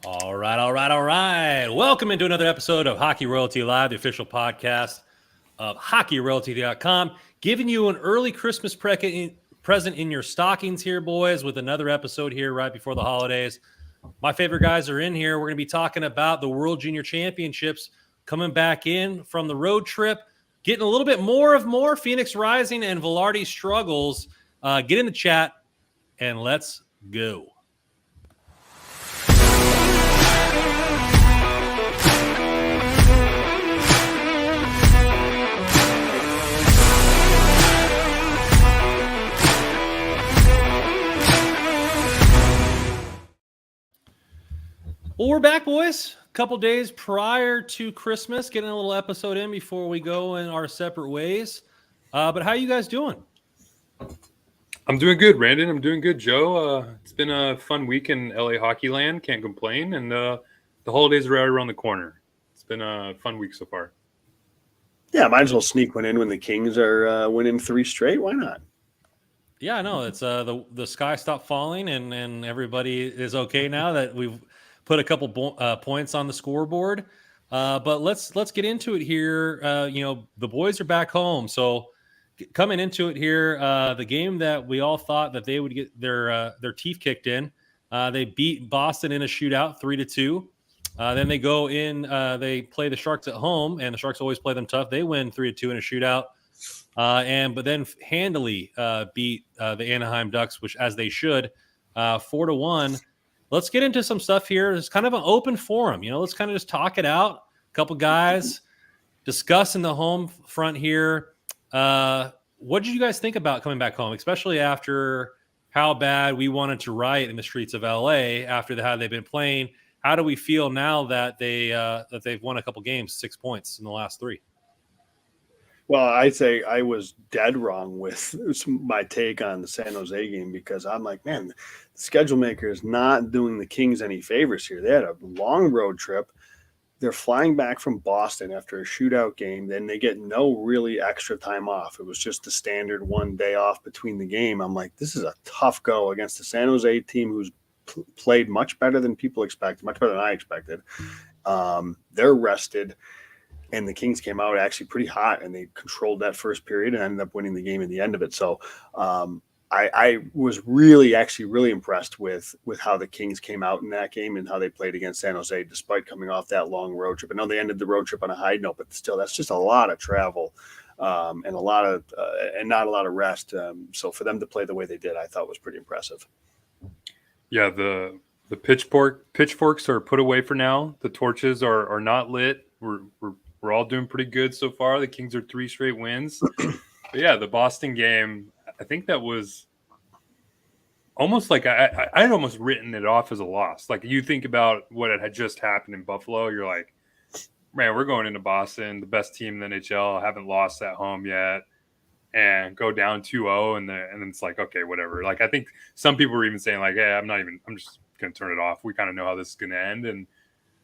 All right. Welcome into another episode of Hockey Royalty Live, the official podcast of hockeyroyalty.com, giving you an early Christmas present in your stockings here, boys, with another episode here right before the holidays. My favorite guys are in here. We're going to be talking about the World Junior Championships coming back in from the road trip, getting a little bit more Phoenix Rising and Vilardi struggles. Get in the chat and let's go. Well, we're back, boys. A couple days prior to Christmas, getting a little episode in before we go in our separate ways. But how you guys doing? I'm doing good, Brandon. I'm doing good, Joe. It's been a fun week in LA Hockey Land. Can't complain. And the holidays are right around the corner. It's been a fun week so far. Yeah, might as well sneak one in when the Kings are winning 3 straight. Why not? Yeah, no, it's the sky stopped falling and everybody is okay now that we've put a couple points on the scoreboard. But let's get into it here. The boys are back home. So coming into it here, the game that we all thought that they would get their teeth kicked in, they beat Boston in a shootout 3-2. Then they go in, they play the Sharks at home, and the Sharks always play them tough. They win 3-2 in a shootout. But then handily beat the Anaheim Ducks, which as they should, 4-1. Let's get into some stuff here. It's kind of an open forum. Let's kind of just talk it out. A couple guys discussing the home front here. What did you guys think about coming back home, especially after how bad we wanted to riot in the streets of LA after how they've been playing? How do we feel now that they've won a couple games, 6 points in the last 3? Well, I'd say I was dead wrong with my take on the San Jose game because I'm like, man, the schedule maker is not doing the Kings any favors here. They had a long road trip. They're flying back from Boston after a shootout game. Then they get no really extra time off. It was just the standard 1 day off between the game. I'm like, this is a tough go against the San Jose team who's played much better than people expected, much better than I expected. They're rested. And the Kings came out actually pretty hot, and they controlled that first period and ended up winning the game at the end of it. So I was really impressed with how the Kings came out in that game and how they played against San Jose, despite coming off that long road trip. I know they ended the road trip on a high note, but still, that's just a lot of travel and not a lot of rest. So for them to play the way they did, I thought was pretty impressive. Yeah, the pitchforks are put away for now. The torches are not lit. We're all doing pretty good so far. The Kings are 3 straight wins. But yeah, the Boston game, I think that was almost like I had almost written it off as a loss. Like you think about what had just happened in Buffalo, you're like, man, we're going into Boston, the best team in the NHL, haven't lost at home yet, and go down 2-0, and then it's like, okay, whatever. Like I think some people were even saying like, hey, I'm just going to turn it off. We kind of know how this is going to end. And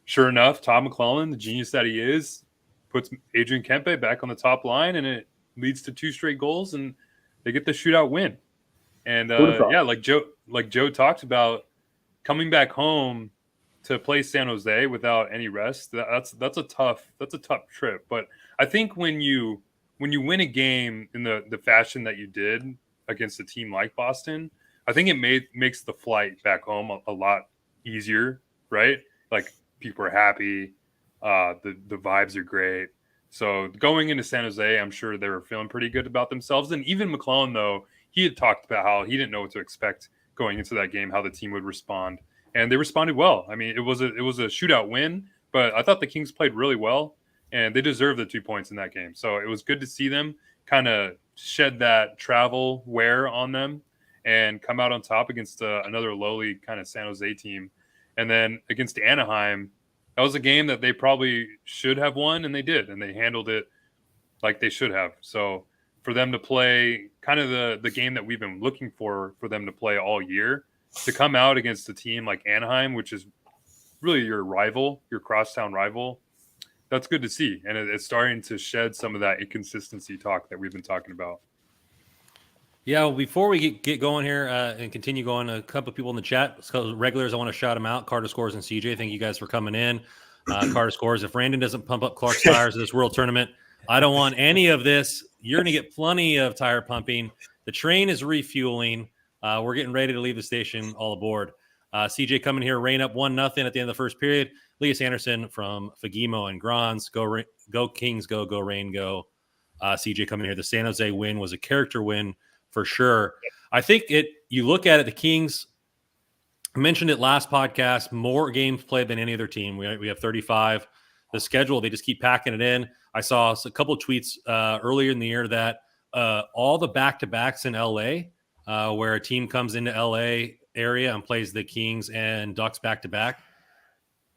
sure enough, Todd McClellan, the genius that he is, puts Adrian Kempe back on the top line, and it leads to 2 straight goals, and they get the shootout win. And yeah, like Joe talked about, coming back home to play San Jose without any rest, that's a tough trip. But I think when you win a game in the fashion that you did against a team like Boston, I think it makes the flight back home a lot easier, right? Like people are happy. The vibes are great. So going into San Jose, I'm sure they were feeling pretty good about themselves. And even McClellan, though, he had talked about how he didn't know what to expect going into that game, how the team would respond. And they responded well. I mean, it was a shootout win, but I thought the Kings played really well, and they deserved the 2 points in that game. So it was good to see them kind of shed that travel wear on them and come out on top against another lowly kind of San Jose team. And then against Anaheim, that was a game that they probably should have won, and they did, and they handled it like they should have. So for them to play kind of the game that we've been looking for them to play all year, to come out against a team like Anaheim, which is really your rival, your crosstown rival, that's good to see. And it's starting to shed some of that inconsistency talk that we've been talking about. Yeah, well, before we get going here and continue going, a couple of people in the chat, so regulars, I want to shout them out. Carter Scores and CJ, thank you guys for coming in. Carter Scores, if Brandon doesn't pump up Clark's tires at this World Tournament, I don't want any of this. You're going to get plenty of tire pumping. The train is refueling. We're getting ready to leave the station. All aboard. CJ coming here, rain up 1-0 at the end of the first period. Elias Anderson from Fagimo and Grons. Go Kings, go Rain, go. CJ coming here. The San Jose win was a character win for sure. I think you look at it, the Kings, I mentioned it last podcast, more games played than any other team. We have 35. The schedule, they just keep packing it in. I saw a couple of tweets earlier in the year that all the back-to-backs in LA, where a team comes into LA area and plays the Kings and Ducks back-to-back,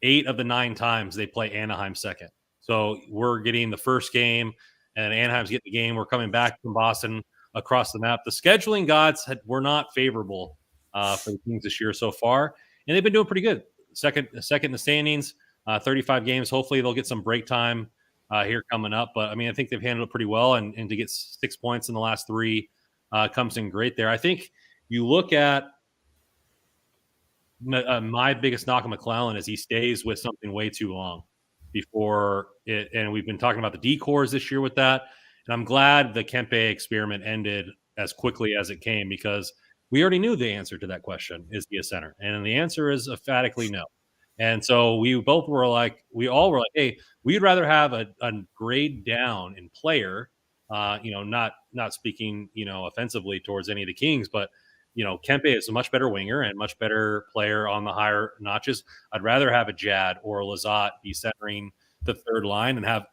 8 of the 9 times they play Anaheim second. So we're getting the first game, and Anaheim's getting the game. We're coming back from Boston across the map. The scheduling gods were not favorable for the Kings this year so far, and they've been doing pretty good. Second in the standings, 35 games. Hopefully they'll get some break time here coming up. But, I mean, I think they've handled it pretty well, and to get 6 points in the last 3 comes in great there. I think you look at my biggest knock on McClellan is he stays with something way too long before it. And we've been talking about the decors this year with that. And I'm glad the Kempe experiment ended as quickly as it came, because we already knew the answer to that question, is he a center? And the answer is emphatically no. And so we all were like, hey, we'd rather have a grade down in player, not speaking, offensively towards any of the Kings, but, Kempe is a much better winger and much better player on the higher notches. I'd rather have a Jad or a Lazat be centering the third line and have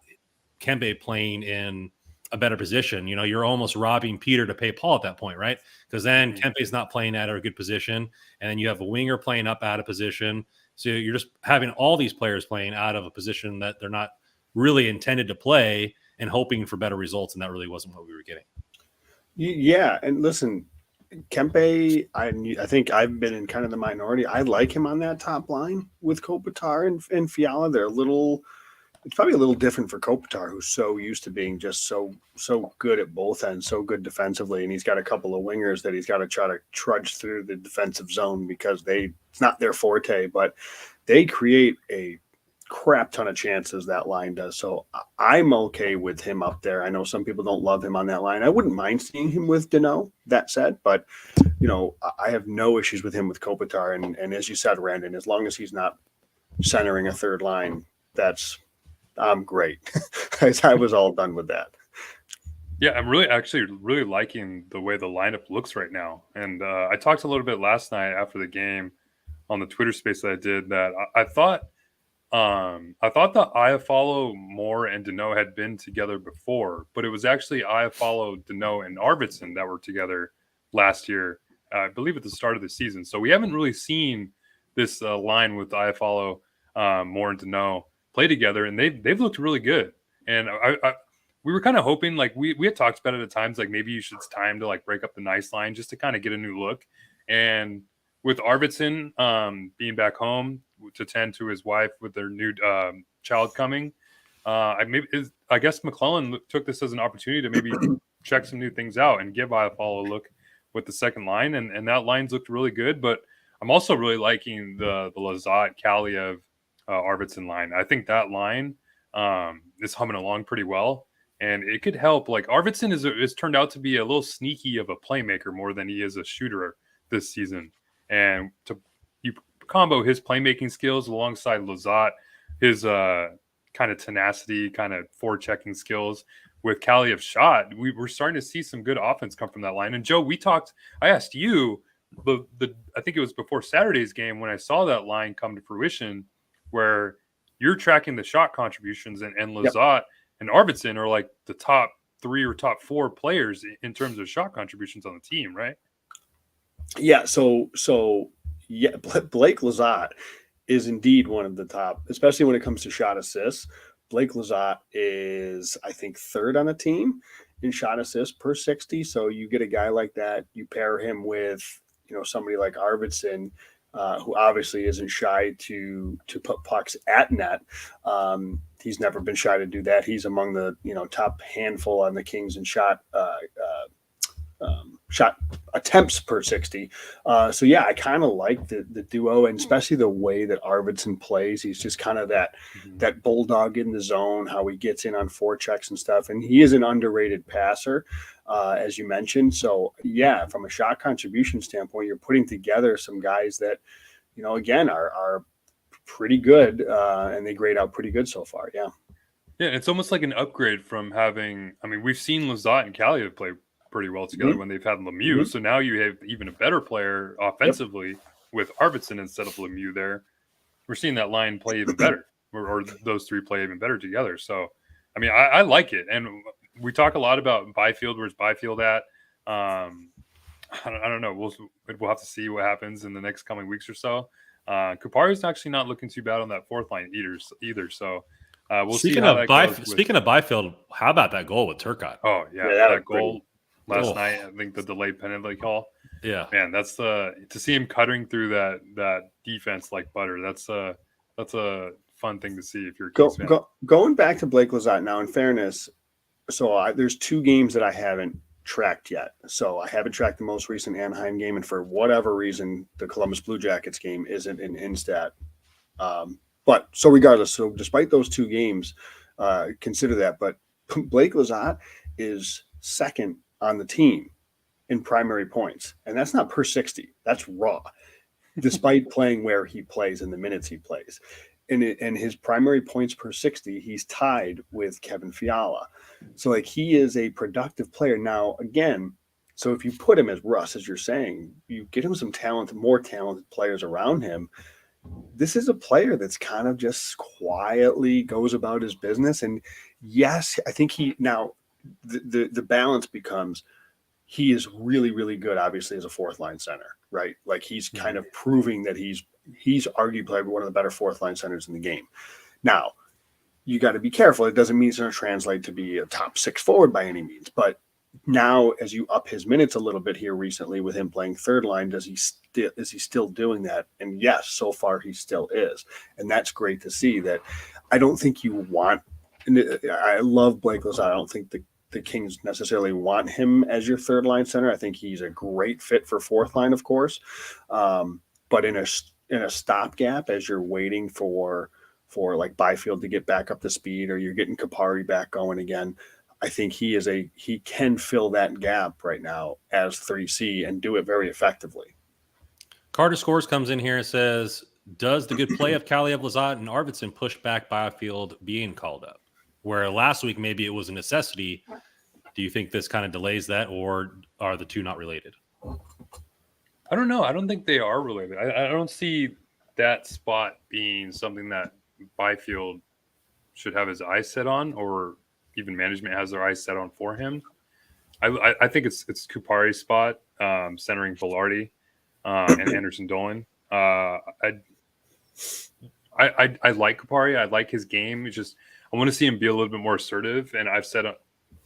Kempe playing in a better position. You're almost robbing Peter to pay Paul at that point, right? Because then Kempe's not playing at a good position, and then you have a winger playing up out of position. So you're just having all these players playing out of a position that they're not really intended to play and hoping for better results, and that really wasn't what we were getting. Yeah, and listen, Kempe, I think I've been in kind of the minority. I like him on that top line with Kopitar and Fiala. It's probably a little different for Kopitar, who's so used to being just so good at both ends, so good defensively, and he's got a couple of wingers that he's got to try to trudge through the defensive zone because it's not their forte, but they create a crap ton of chances, that line does. So I'm okay with him up there. I know some people don't love him on that line. I wouldn't mind seeing him with Deneau, that said, but I have no issues with him with Kopitar. And as you said, Randon, as long as he's not centering a third line, I'm great. I was all done with that. Yeah, I'm really liking the way the lineup looks right now. And I talked a little bit last night after the game on the Twitter space that I did, that I thought that Iafallo, Moore, and Deneau had been together before, but it was actually Iafallo, Deneau, and Arvidsson that were together last year, I believe at the start of the season. So we haven't really seen this line with Iafallo, Moore, and Deneau play together, and they've looked really good. And we were kind of hoping, like we had talked about it at times, like maybe it's time to like break up the nice line just to kind of get a new look. And with Arvidsson being back home to tend to his wife with their new child coming, I guess McClellan took this as an opportunity to maybe check some new things out and give Iafallo a look with the second line, and that line's looked really good. But I'm also really liking the Lazat, Kaliev, Arvidsson line. I think that line is humming along pretty well, and it could help. Like Arvidsson is turned out to be a little sneaky of a playmaker more than he is a shooter this season. And you combo his playmaking skills alongside Lazat, his kind of tenacity, kind of forechecking skills with Kaliev's shot, we're starting to see some good offense come from that line. And Joe, I asked you, I think it was before Saturday's game when I saw that line come to fruition, where you're tracking the shot contributions, and Lazat and Arvidsson are like the top 3 or top 4 players in terms of shot contributions on the team, right? Yeah. So yeah, Blake Lazat is indeed one of the top, especially when it comes to shot assists. Blake Lazat is, I think, 3rd on the team in shot assists per 60. So you get a guy like that, you pair him with, somebody like Arvidsson, who obviously isn't shy to put pucks at net. He's never been shy to do that. He's among the top handful on the Kings in shot shot attempts per 60. So yeah, I kind of like the duo, and especially the way that Arvidsson plays. He's just kind of that bulldog in the zone, how he gets in on forechecks and stuff. And he is an underrated passer, as you mentioned. So yeah, from a shot contribution standpoint, you're putting together some guys that, again, are pretty good, and they grade out pretty good so far. Yeah. Yeah, it's almost like an upgrade from having. I mean, we've seen Lizotte and Kaliyev play pretty well together when they've had Lemieux. Mm-hmm. So now you have even a better player offensively with Arvidsson instead of Lemieux there. We're seeing that line play even better, or those three play even better together. So, I mean, I like it. And we talk a lot about Byfield. Where's Byfield at? I don't know. We'll have to see what happens in the next coming weeks or so. Kupari's actually not looking too bad on that fourth line either. So we'll see how that goes. Speaking of Byfield, how about that goal with Turcotte? Oh yeah, that goal last night. I think the delayed penalty call. Yeah, man, that's to see him cutting through that defense like butter. That's a fun thing to see if you're a Kings fan. Going back to Blake Lizotte now. In fairness, so there's 2 games that I haven't tracked yet. So I haven't tracked the most recent Anaheim game, and for whatever reason, the Columbus Blue Jackets game isn't in Instat. But so regardless, so despite those 2 games, consider that. But Blake Lizotte is second on the team in primary points, and that's not per 60. That's raw, despite playing where he plays and the minutes he plays. And his primary points per 60, he's tied with Kevin Fiala. So like, he is a productive player. Now, again, so if you put him as Russ, as you're saying, you get him some more talented players around him. This is a player that's kind of just quietly goes about his business. And yes, I think the balance becomes, he is really, really good, obviously, as a fourth line center, right? Like, he's kind of proving that he's arguably one of the better fourth line centers in the game. Now, you got to be careful. It doesn't mean it's going to translate to be a top 6 forward by any means. But now, as you up his minutes a little bit here recently with him playing third line, is he still doing that? And yes, so far he still is. And that's great to see. That I don't think you want, and I love Blake Lizotte. I don't think the Kings necessarily want him as your third line center. I think he's a great fit for fourth line, of course. But in a stopgap, as you're waiting for like Byfield to get back up to speed, or you're getting Kupari back going again, I think he can fill that gap right now as 3C and do it very effectively. Carter Scores comes in here and says, does the good play of Kaliyev, Lizotte, and Arvidsson push back Byfield being called up? Where last week maybe it was a necessity. Do you think this kind of delays that, or are the two not related? I don't know. I don't think they are related. I don't see that spot being something that Byfield should have his eyes set on, or even management has their eyes set on for him. I think it's Kupari's spot, centering Vilardi and Anderson Dolan. I like Kupari. I like his game. It's just, I want to see him be a little bit more assertive. And I've said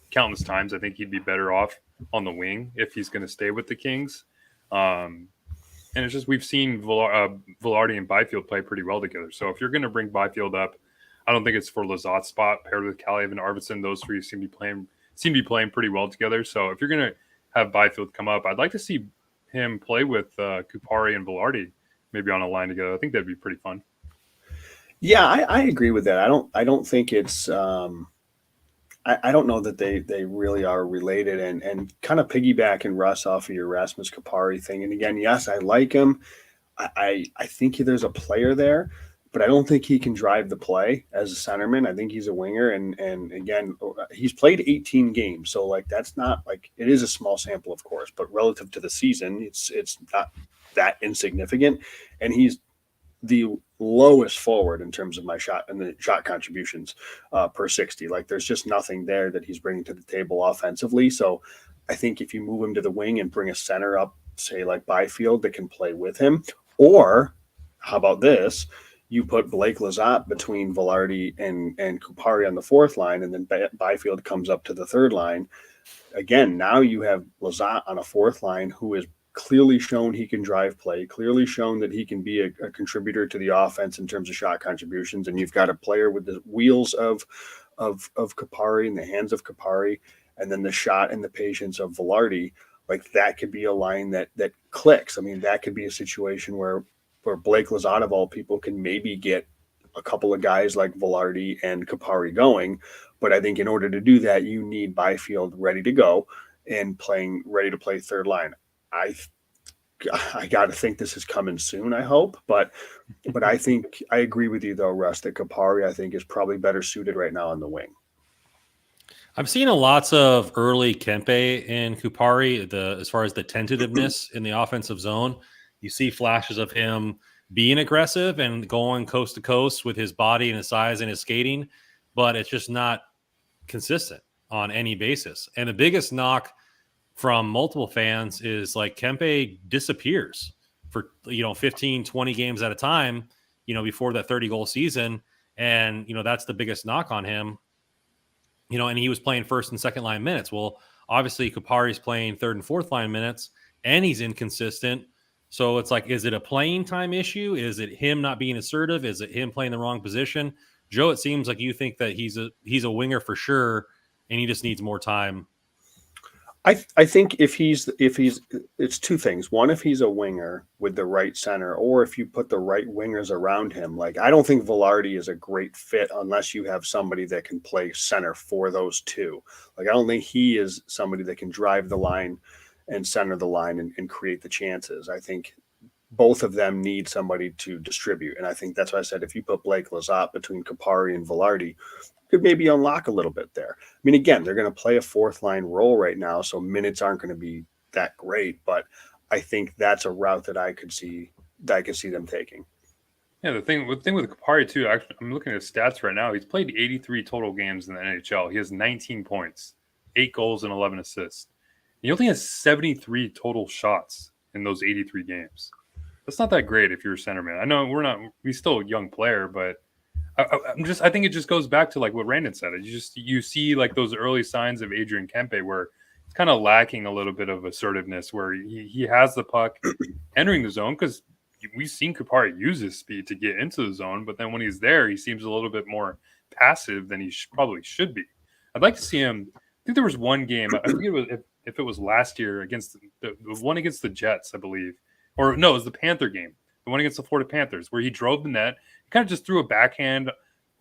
countless times, I think he'd be better off on the wing if he's going to stay with the Kings. And it's just, we've seen Vilardi and Byfield play pretty well together. So if you're going to bring Byfield up, I don't think it's for Lizotte's spot paired with Kaliyev and Arvidsson. Those three seem to be playing pretty well together. So if you're going to have Byfield come up, I'd like to see him play with Kupari and Vilardi maybe on a line together. I think that'd be pretty fun. Yeah, I agree with that. I don't think it's I don't know that they really are related, and kind of piggybacking Russ off of your Rasmus Kupari thing. And again, yes, I like him. I think there's a player there, but I don't think he can drive the play as a centerman. I think he's a winger, and again, he's played 18 games, so like, that's not like, it is a small sample, of course, but relative to the season, it's not that insignificant, and he's the lowest forward in terms of my shot and the shot contributions per 60. Like, there's just nothing there that he's bringing to the table offensively. So I think if you move him to the wing and bring a center up, say like Byfield, that can play with him, or how about this? You put Blake Lizotte between Vilardi and Kupari on the fourth line, and then Byfield comes up to the third line. Again, now you have Lizotte on a fourth line who is clearly shown he can drive play, clearly shown that he can be a contributor to the offense in terms of shot contributions. And you've got a player with the wheels of Kupari and the hands of Kupari, and then the shot and the patience of Vilardi. like that could be a line that clicks. I mean, that could be a situation where Blake Lizotte of all people can maybe get a couple of guys like Vilardi and Kupari going. But I think in order to do that, you need Byfield ready to go and ready to play third line. I got to think this is coming soon, I hope. But I think I agree with you, though, Russ, that Kupari, I think, is probably better suited right now on the wing. I'm seeing lots of early Kempe and Kupari, as far as the tentativeness in the offensive zone. You see flashes of him being aggressive and going coast to coast with his body and his size and his skating, but it's just not consistent on any basis. And the biggest knock from multiple fans is like Kempe disappears for 15, 20 games at a time, before that 30-goal season. And, that's the biggest knock on him. And he was playing first and second line minutes. Well, obviously Kupari's playing third and fourth line minutes, and he's inconsistent. So it's like, is it a playing time issue? Is it him not being assertive? Is it him playing the wrong position? Joe, it seems like you think that he's a winger for sure, and he just needs more time. I think if he's it's two things. One, if he's a winger with the right center, or if you put the right wingers around him. Like, I don't think Vilardi is a great fit unless you have somebody that can play center for those two. Like, I don't think he is somebody that can drive the line and center the line and create the chances. I think both of them need somebody to distribute. And I think that's why I said if you put Blake Lizotte between Kupari and Vilardi, could maybe unlock a little bit there. I mean, again, they're going to play a fourth line role right now, so minutes aren't going to be that great. But I think that's a route that I could see them taking. Yeah, the thing with Kupari too. Actually, I'm looking at his stats right now. He's played 83 total games in the NHL. He has 19 points, 8 goals, and 11 assists. He only has 73 total shots in those 83 games. That's not that great if you're a centerman. I know he's still a young player, but I think it just goes back to like what Randon said. You see like those early signs of Adrian Kempe where it's kind of lacking a little bit of assertiveness, where he has the puck entering the zone, because we've seen Kupari use his speed to get into the zone, but then when he's there, he seems a little bit more passive than he probably should be. I'd like to see him. I think there was one game, I forget if it was last year against the one against the Jets, I believe, or no, it was the Panther game, the one against the Florida Panthers, where he drove the net, kind of just threw a backhand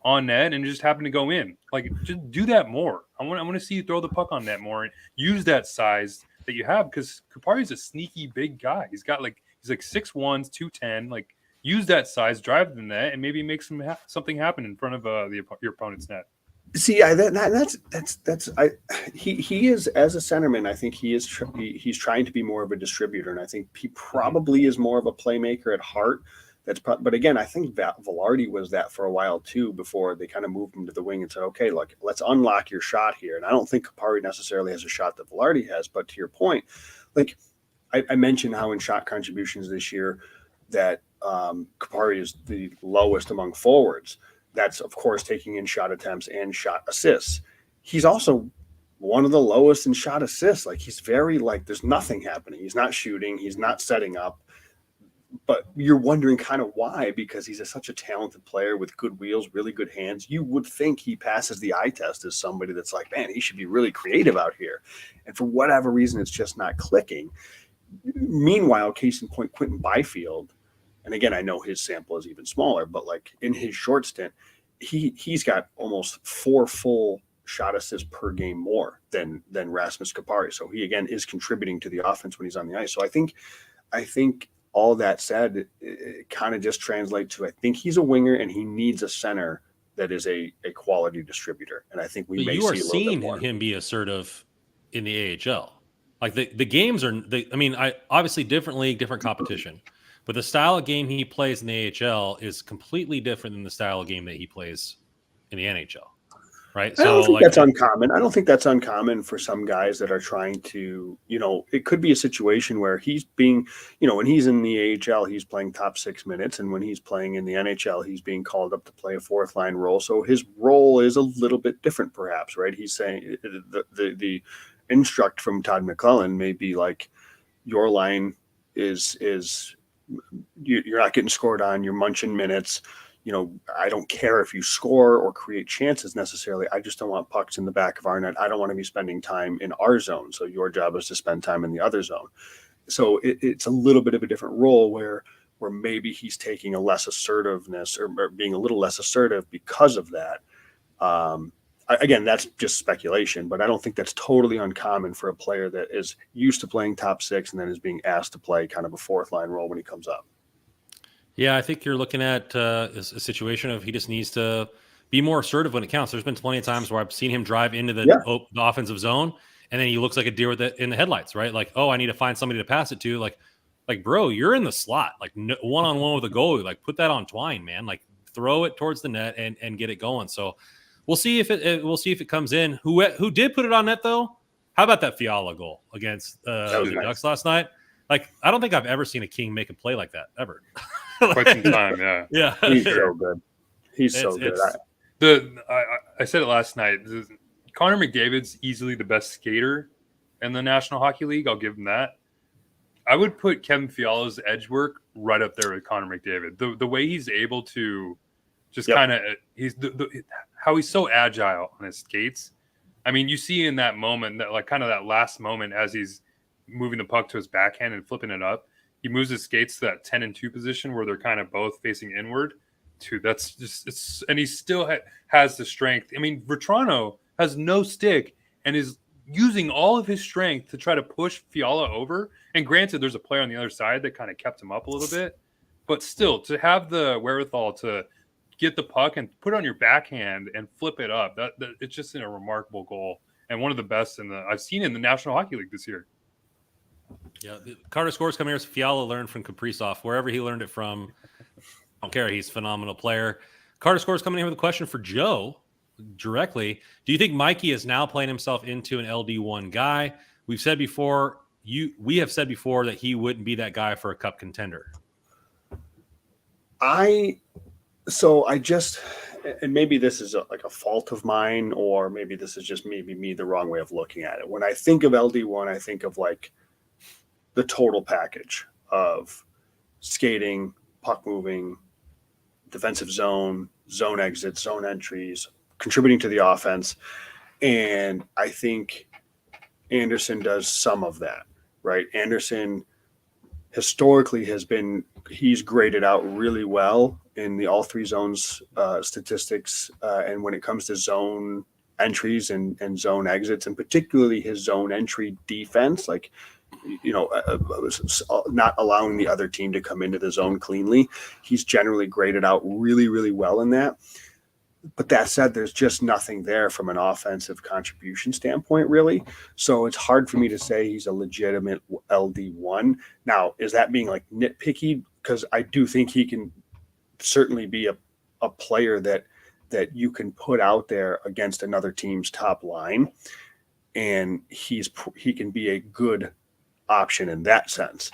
on net and it just happened to go in. Like, just do that more. I want to see you throw the puck on net more and use that size that you have, because Kupari's a sneaky big guy. He's like 6'1", 210. Like, use that size, drive the net, and maybe make something happen in front of your opponent's net. See, he is, as a centerman, I think he's trying to be more of a distributor, and I think he probably is more of a playmaker at heart. But again, I think Vilardi was that for a while too, before they kind of moved him to the wing and said, okay, look, let's unlock your shot here. And I don't think Kupari necessarily has a shot that Vilardi has, but to your point, like I mentioned how in shot contributions this year that Kupari is the lowest among forwards. That's, of course, taking in shot attempts and shot assists. He's also one of the lowest in shot assists. Like, he's very, like, there's nothing happening. He's not shooting. He's not setting up. But you're wondering kind of why, because he's such a talented player with good wheels, really good hands. You would think he passes the eye test as somebody that's like, man, he should be really creative out here. And for whatever reason, it's just not clicking. Meanwhile, case in point, Quentin Byfield, and again, I know his sample is even smaller, but like in his short stint, he's got almost 4 full shot assists per game more than Rasmus Kupari. So he, again, is contributing to the offense when he's on the ice. So I think all that said, it kind of just translates to, I think he's a winger and he needs a center that is a quality distributor. And I think we may see a little bit more. You are seeing him be assertive in the AHL. Like the games are, obviously different league, different competition, but the style of game he plays in the AHL is completely different than the style of game that he plays in the NHL. Right. I don't think that's uncommon. I don't think that's uncommon for some guys that are trying to, it could be a situation where he's being, when he's in the AHL, he's playing top 6 minutes. And when he's playing in the NHL, he's being called up to play a fourth line role. So his role is a little bit different, perhaps, right? He's saying the instruct from Todd McClellan may be like, your line is you're not getting scored on, you're munching minutes. I don't care if you score or create chances necessarily. I just don't want pucks in the back of our net. I don't want to be spending time in our zone. So your job is to spend time in the other zone. So it's a little bit of a different role where maybe he's taking a less assertiveness or being a little less assertive because of that. Again, that's just speculation, but I don't think that's totally uncommon for a player that is used to playing top six and then is being asked to play kind of a fourth line role when he comes up. Yeah, I think you're looking at a situation of he just needs to be more assertive when it counts. There's been plenty of times where I've seen him drive into the offensive zone, and then he looks like a deer in the headlights, right? Like, oh, I need to find somebody to pass it to. Like, bro, you're in the slot, like one-on-one with a goalie. Like, put that on Twine, man. Like, throw it towards the net and get it going. So we'll see if it comes in. Who did put it on net though? How about that Fiala goal against the Ducks last night? Like, I don't think I've ever seen a King make a play like that ever. Quite some time, yeah. Yeah, he's so good. He's so good. I said it last night. Connor McDavid's easily the best skater in the National Hockey League. I'll give him that. I would put Kevin Fiala's edge work right up there with Connor McDavid. The way he's able to just kind of how he's so agile on his skates. I mean, you see in that moment that like kind of that last moment as he's moving the puck to his backhand and flipping it up. He moves his skates to that 10-2 position where they're kind of both facing inward. That's just and he still has the strength. I mean, Vetrano has no stick and is using all of his strength to try to push Fiala over. And granted, there's a player on the other side that kind of kept him up a little bit, but still to have the wherewithal to get the puck and put it on your backhand and flip it up. That it's just a remarkable goal and one of the best I've seen in the National Hockey League this year. Yeah, Carter Scores coming here. Fiala learned from Kaprizov, wherever he learned it from. I don't care. He's a phenomenal player. Carter Scores coming in with a question for Joe directly. Do you think Mikey is now playing himself into an LD1 guy? We have said before that he wouldn't be that guy for a cup contender. And maybe this is like a fault of mine, or maybe this is just maybe me the wrong way of looking at it. When I think of LD1, I think of like the total package of skating, puck moving, defensive zone exits, zone entries, contributing to the offense. And I think Anderson does some of that, right? Anderson historically he's graded out really well in the all three zones statistics. And when it comes to zone entries and zone exits, and particularly his zone entry defense, like, not allowing the other team to come into the zone cleanly. He's generally graded out really, really well in that. But that said, there's just nothing there from an offensive contribution standpoint, really. So it's hard for me to say he's a legitimate LD1. Now, is that being like nitpicky? Because I do think he can certainly be a player that you can put out there against another team's top line, and he can be a good option in that sense.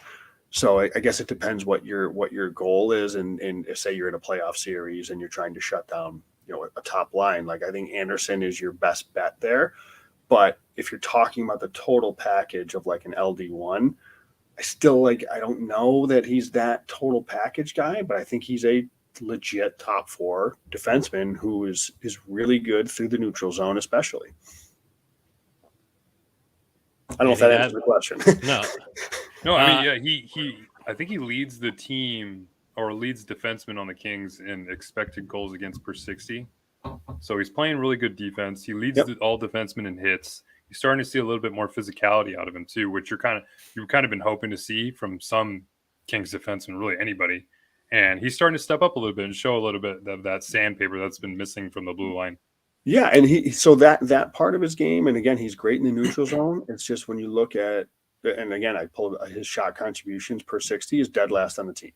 So I guess it depends what your goal is, and if, say, you're in a playoff series and you're trying to shut down a top line. Like, I think Anderson is your best bet there. But if you're talking about the total package of like an LD1, I don't know that he's that total package guy, but I think he's a legit top four defenseman who is really good through the neutral zone, especially. I don't know if that answers the question. No. I mean, I think he leads the team or leads defensemen on the Kings in expected goals against per 60. So he's playing really good defense. He leads all defensemen in hits. You're starting to see a little bit more physicality out of him too, which you've kind of been hoping to see from some Kings defensemen, really anybody. And he's starting to step up a little bit and show a little bit of that sandpaper that's been missing from the blue line. Yeah, and so that part of his game, and again, he's great in the neutral zone. It's just when you look at, and again, I pulled his shot contributions per 60 is dead last on the team.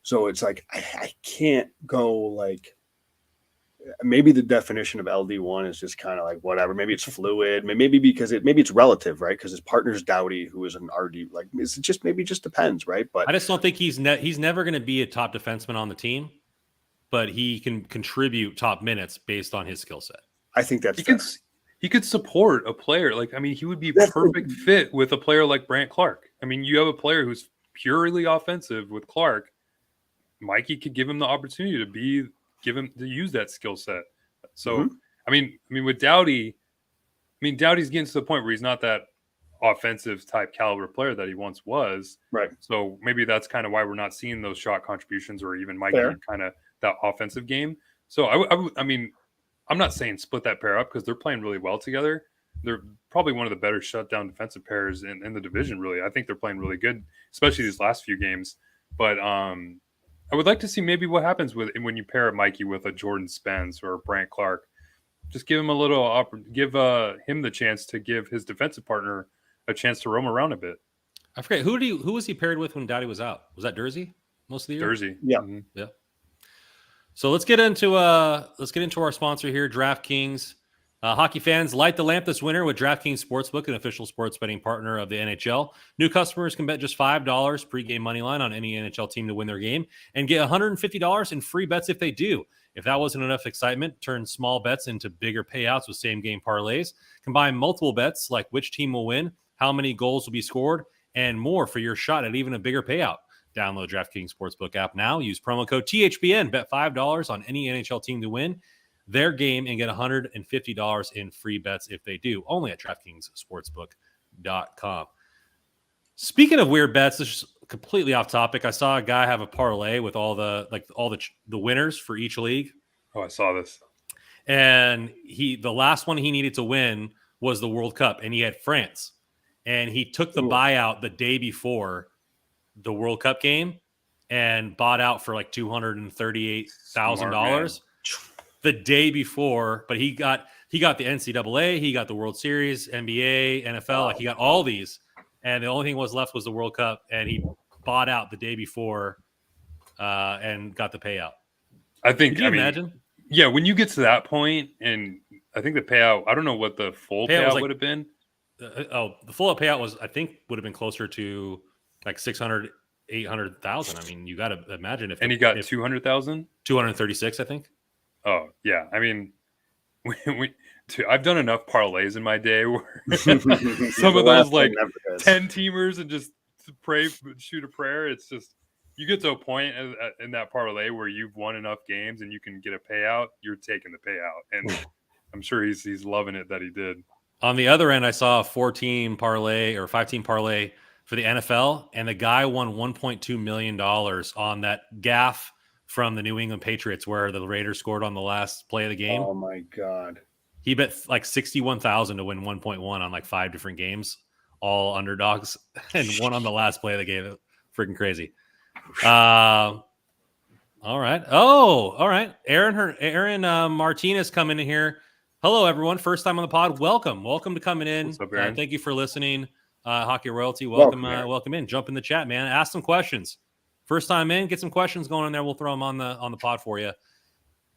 So it's like I can't go like, maybe the definition of LD1 is just kind of like whatever. Maybe it's fluid. Maybe it's relative, right? Because his partner's Doughty, who is an RD. Like, it's just maybe just depends, right? But I just don't think he's never going to be a top defenseman on the team, but he can contribute top minutes based on his skill set. I think that's he could support a player. Like, I mean, he would be perfect fit with a player like Brant Clark. I mean, you have a player who's purely offensive with Clark. Mikey could give him the opportunity to be give him to use that skill set. So I mean with Doughty, Doughty's getting to the point where he's not that offensive type caliber player that he once was. Right. So maybe that's kind of why we're not seeing those shot contributions or even Mikey kind of that offensive game. So I mean, I'm not saying split that pair up because they're playing really well together. They're probably one of the better shutdown defensive pairs in the division, really. I think they're playing really good, especially these last few games. But I would like to see maybe what happens when you pair Mikey with a Jordan Spence or a Brant Clark. Just give him give him the chance to give his defensive partner a chance to roam around a bit. I forget who was he paired with when Doughty was out? Was that Jersey most of the year? Jersey, yeah, yeah. So let's get into our sponsor here, DraftKings. Hockey fans, light the lamp this winter with DraftKings Sportsbook, an official sports betting partner of the NHL. New customers can bet just $5 pregame money line on any NHL team to win their game and get $150 in free bets if they do. If that wasn't enough excitement, turn small bets into bigger payouts with same-game parlays. Combine multiple bets like which team will win, how many goals will be scored, and more for your shot at even a bigger payout. Download DraftKings Sportsbook app now. Use promo code THPN. Bet $5 on any NHL team to win their game and get $150 in free bets if they do. Only at DraftKingsSportsbook.com. Speaking of weird bets, this is completely off topic. I saw a guy have a parlay with all the winners for each league. Oh, I saw this. And the last one he needed to win was the World Cup, and he had France. And he took the buyout the day before the World Cup game and bought out for like $238,000 the day before. But he got the NCAA, he got the World Series, NBA, NFL, like he got all these. And the only thing was left was the World Cup, and he bought out the day before and got the payout. I think. Can you imagine? Yeah, when you get to that point, and I think the payout, I don't know what the full payout would have been. The full payout would have been closer to like 600, 800,000. I mean, you got to imagine he got 200,000, 236, I think. Oh yeah, I mean, I've done enough parlays in my day where some of those like 10 teamers and just shoot a prayer. It's just you get to a point in that parlay where you've won enough games and you can get a payout. You're taking the payout, and I'm sure he's loving it that he did. On the other end, I saw a 4-team parlay or 5-team parlay for the NFL, and the guy won $1.2 million on that gaffe from the New England Patriots where the Raiders scored on the last play of the game. Oh my God. He bet like 61,000 to win 1.1 on like 5 different games, all underdogs, and one on the last play of the game. Freaking crazy. All right. Oh, all right. Aaron Martinez coming in here. Hello, everyone. First time on the pod. Welcome to coming in. What's up, Aaron? Thank you for listening. Hockey Royalty. Welcome in. Jump in the chat, man. Ask some questions. First time in, get some questions going in there. We'll throw them on the pod for you.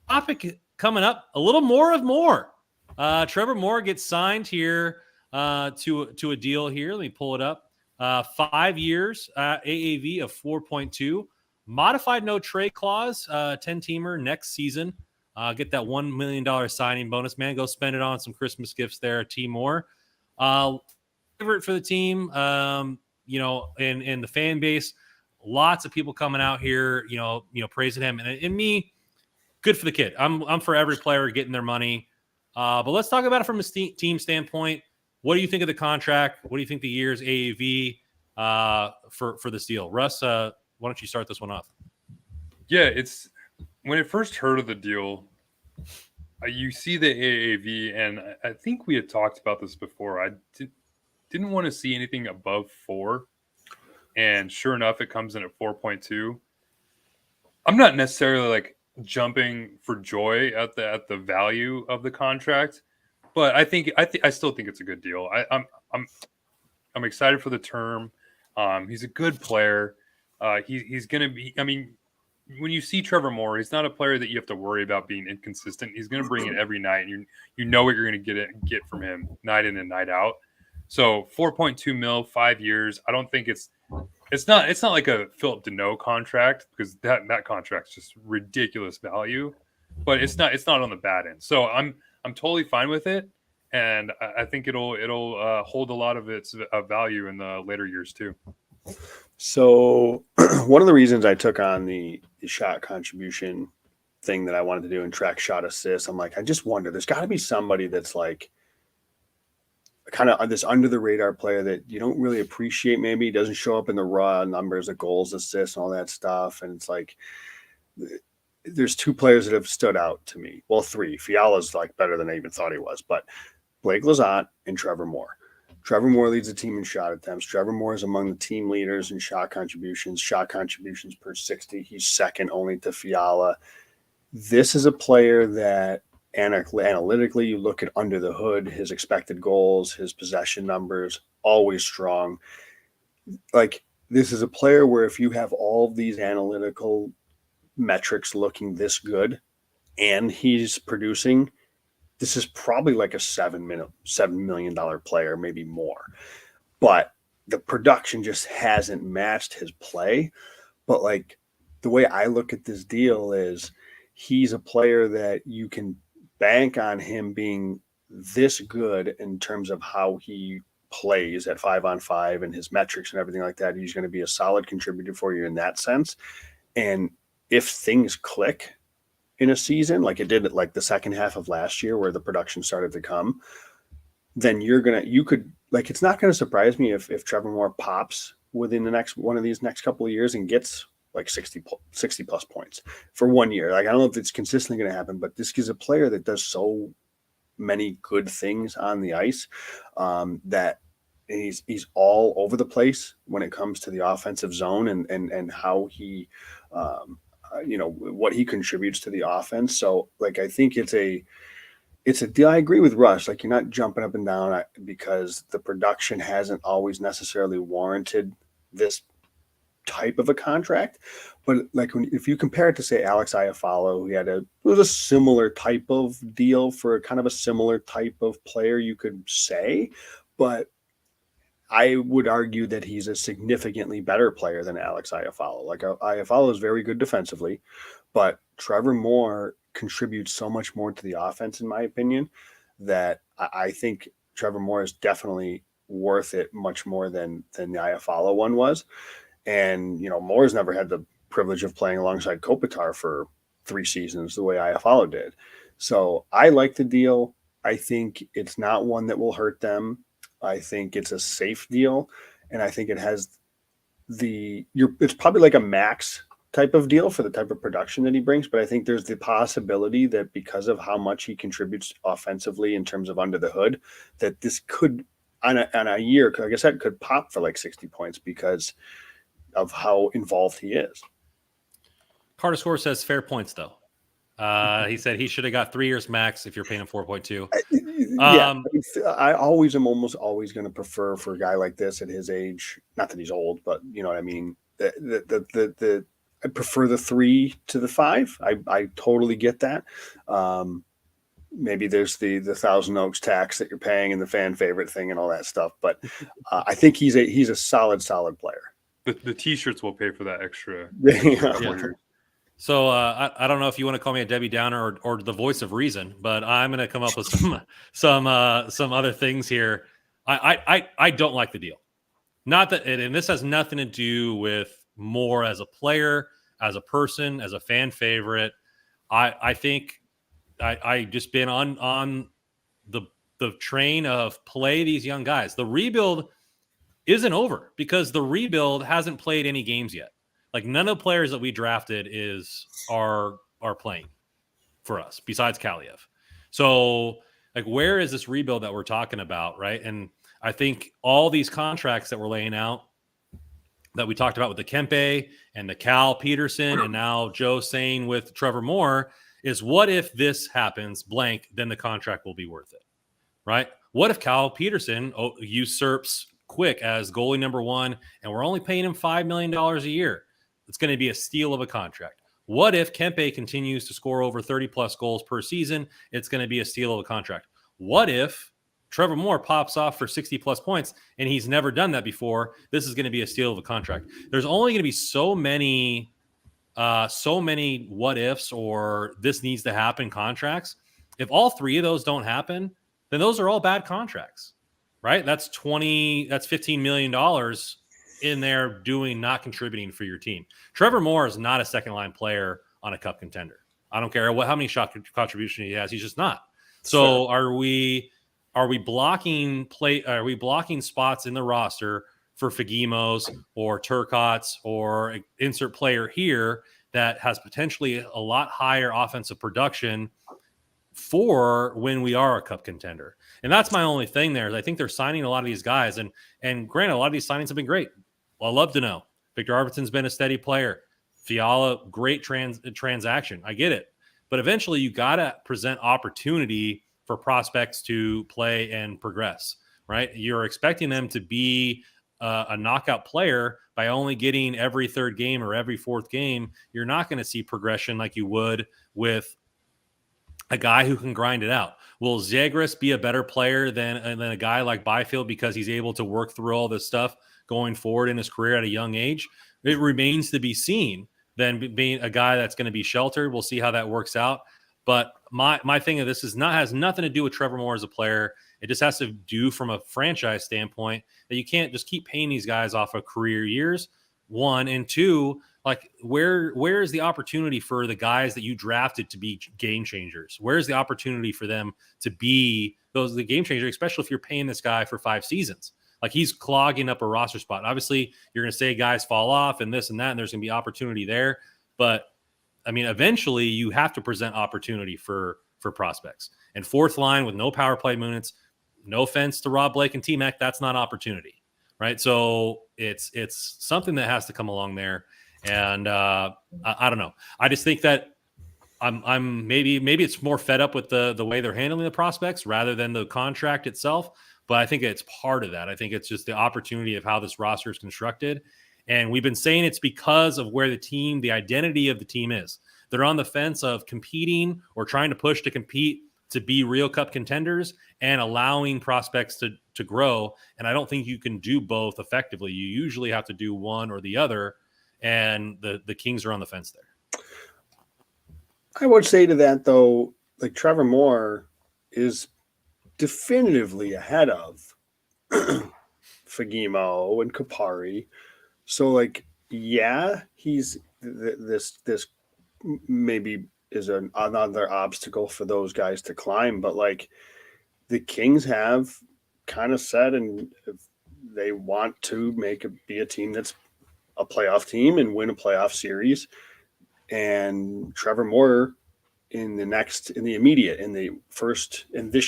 Topic coming up, a little more of more. Trevor Moore gets signed here to a deal here. Let me pull it up. 5 years, AAV of 4.2, modified no trade clause, 10-teamer next season. Get that $1 million signing bonus, man. Go spend it on some Christmas gifts there, T. Moore. Favorite for the team, in the fan base. Lots of people coming out here, praising him, and me. Good for the kid. I'm for every player getting their money. But let's talk about it from a team standpoint. What do you think of the contract? What do you think the year's AAV for this deal? Russ, why don't you start this one off? Yeah, it's when I first heard of the deal, you see the AAV, and I think we had talked about this before. I didn't want to see anything above 4, and sure enough, it comes in at 4.2. I'm not necessarily like jumping for joy at the value of the contract, but I still think it's a good deal. I'm excited for the term. He's a good player. He's going to be. I mean, when you see Trevor Moore, he's not a player that you have to worry about being inconsistent. He's going to bring it every night, and you know what you're going to get from him night in and night out. So 4.2 mil, 5 years. I don't think it's not like a Philip Deneau contract, because that contract's just ridiculous value, but it's not on the bad end. So I'm totally fine with it, and I think it'll hold a lot of its value in the later years too. So one of the reasons I took on the shot contribution thing that I wanted to do and track shot assists. I'm like, I just wonder, there's got to be somebody that's like kind of this under the radar player that you don't really appreciate. Maybe doesn't show up in the raw numbers of goals, assists, and all that stuff. And it's like, there's 2 players that have stood out to me. Well, 3. Fiala's like better than I even thought he was, but Blake Lizotte and Trevor Moore. Trevor Moore leads the team in shot attempts. Trevor Moore is among the team leaders in shot contributions per 60. He's second only to Fiala. This is a player that analytically, you look at under the hood, his expected goals, his possession numbers, always strong. Like, this is a player where if you have all of these analytical metrics looking this good and he's producing, this is probably like a $7 million player, maybe more. But the production just hasn't matched his play. But like, the way I look at this deal is he's a player that you can bank on him being this good in terms of how he plays at 5-on-5 and his metrics and everything like that. He's going to be a solid contributor for you in that sense. And if things click in a season, like it did at like the second half of last year where the production started to come, then it's not going to surprise me if Trevor Moore pops within the next one of these next couple of years and gets like 60 plus points for 1 year. Like, I don't know if it's consistently going to happen, but this is a player that does so many good things on the ice, that he's all over the place when it comes to the offensive zone and how he, what he contributes to the offense. So like, I think it's a deal. I agree with Rush. Like, you're not jumping up and down because the production hasn't always necessarily warranted this type of a contract. But like, if you compare it to, say, Alex Iafallo, it was a similar type of deal for kind of a similar type of player, you could say. But I would argue that he's a significantly better player than Alex Iafallo. Like, Iafallo is very good defensively, but Trevor Moore contributes so much more to the offense, in my opinion, that I think Trevor Moore is definitely worth it much more than the Iafallo one was. And, Moore's never had the privilege of playing alongside Kopitar for 3 seasons the way Iafallo did. So I like the deal. I think it's not one that will hurt them. I think it's a safe deal. And I think it has it's probably like a max type of deal for the type of production that he brings. But I think there's the possibility that because of how much he contributes offensively in terms of under the hood, that this could, on a year, like I said, could pop for like 60 points because of how involved he is. Carter Score says fair points, though. He said he should have got 3 years max if you're paying him 4.2. I always am almost always going to prefer for a guy like this at his age, not that he's old, but you know what I mean? I prefer the 3 to the 5. I totally get that. Maybe there's the Thousand Oaks tax that you're paying and the fan favorite thing and all that stuff. But I think he's a solid player. The T-shirts will pay for that extra. Yeah. So I don't know if you want to call me a Debbie Downer or the voice of reason, but I'm going to come up with some other things here. I don't like the deal. Not that, and this has nothing to do with Moore as a player, as a person, as a fan favorite. I think I just been on the train of play these young guys. The rebuild isn't over because the rebuild hasn't played any games yet. Like, none of the players that we drafted are playing for us besides Kaliev. So like, where is this rebuild that we're talking about, right? And I think all these contracts that we're laying out that we talked about with the Kempe and the Cal Peterson, and now Joe saying with Trevor Moore, is what if this happens blank, then the contract will be worth it, right? What if Cal Peterson usurps Quick as goalie number 1 and we're only paying him $5 million a year? It's going to be a steal of a contract. What if Kempe continues to score over 30 plus goals per season? It's going to be a steal of a contract. What if Trevor Moore pops off for 60 plus points and he's never done that before? This is going to be a steal of a contract. There's only going to be so many what ifs or this needs to happen contracts. If all 3 of those don't happen, then those are all bad contracts, right? That's $15 million in there not contributing for your team. Trevor Moore is not a second line player on a cup contender. I don't care how many shot contribution he has. He's just not. So are we blocking spots in the roster for Fagimos or Turcottes or insert player here that has potentially a lot higher offensive production for when we are a cup contender? And that's my only thing there. Is I think they're signing a lot of these guys, and granted, a lot of these signings have been great. Well, I'd love to know. Victor Arvidsson's been a steady player. Fiala, great transaction. I get it. But eventually you got to present opportunity for prospects to play and progress, right? You're expecting them to be a knockout player by only getting every third game or every fourth game. You're not going to see progression like you would with a guy who can grind it out. Will Zagreus be a better player than a guy like Byfield because he's able to work through all this stuff going forward in his career at a young age? It remains to be seen. Than being a guy that's going to be sheltered. We'll see how that works out. But my thing of this has nothing to do with Trevor Moore as a player. It just has to do from a franchise standpoint that you can't just keep paying these guys off of career years, one, and two, like where is the opportunity for the guys that you drafted to be game changers? Where's the opportunity for them to be the game changer, especially if you're paying this guy for 5 seasons? Like he's clogging up a roster spot. Obviously, you're going to say guys fall off and this and that, and there's going to be opportunity there. But I mean, eventually you have to present opportunity for prospects. And fourth line with no power play minutes, no offense to Rob Blake and T-Mac, that's not opportunity, right? So it's something that has to come along there. And I don't know. I just think that I'm maybe it's more fed up with the way they're handling the prospects rather than the contract itself. But I think it's part of that. I think it's just the opportunity of how this roster is constructed. And we've been saying it's because of where the identity of the team is. They're on the fence of competing or trying to push to compete to be real cup contenders and allowing prospects to grow. And I don't think you can do both effectively. You usually have to do one or the other. And the Kings are on the fence there. I would say to that, though, like Trevor Moore is definitively ahead of Fagimo and Kapari. So, like, yeah, he's this maybe is another obstacle for those guys to climb. But, like, the Kings have kind of said, and they want to be a team that's a playoff team and win a playoff series. And Trevor Moore in this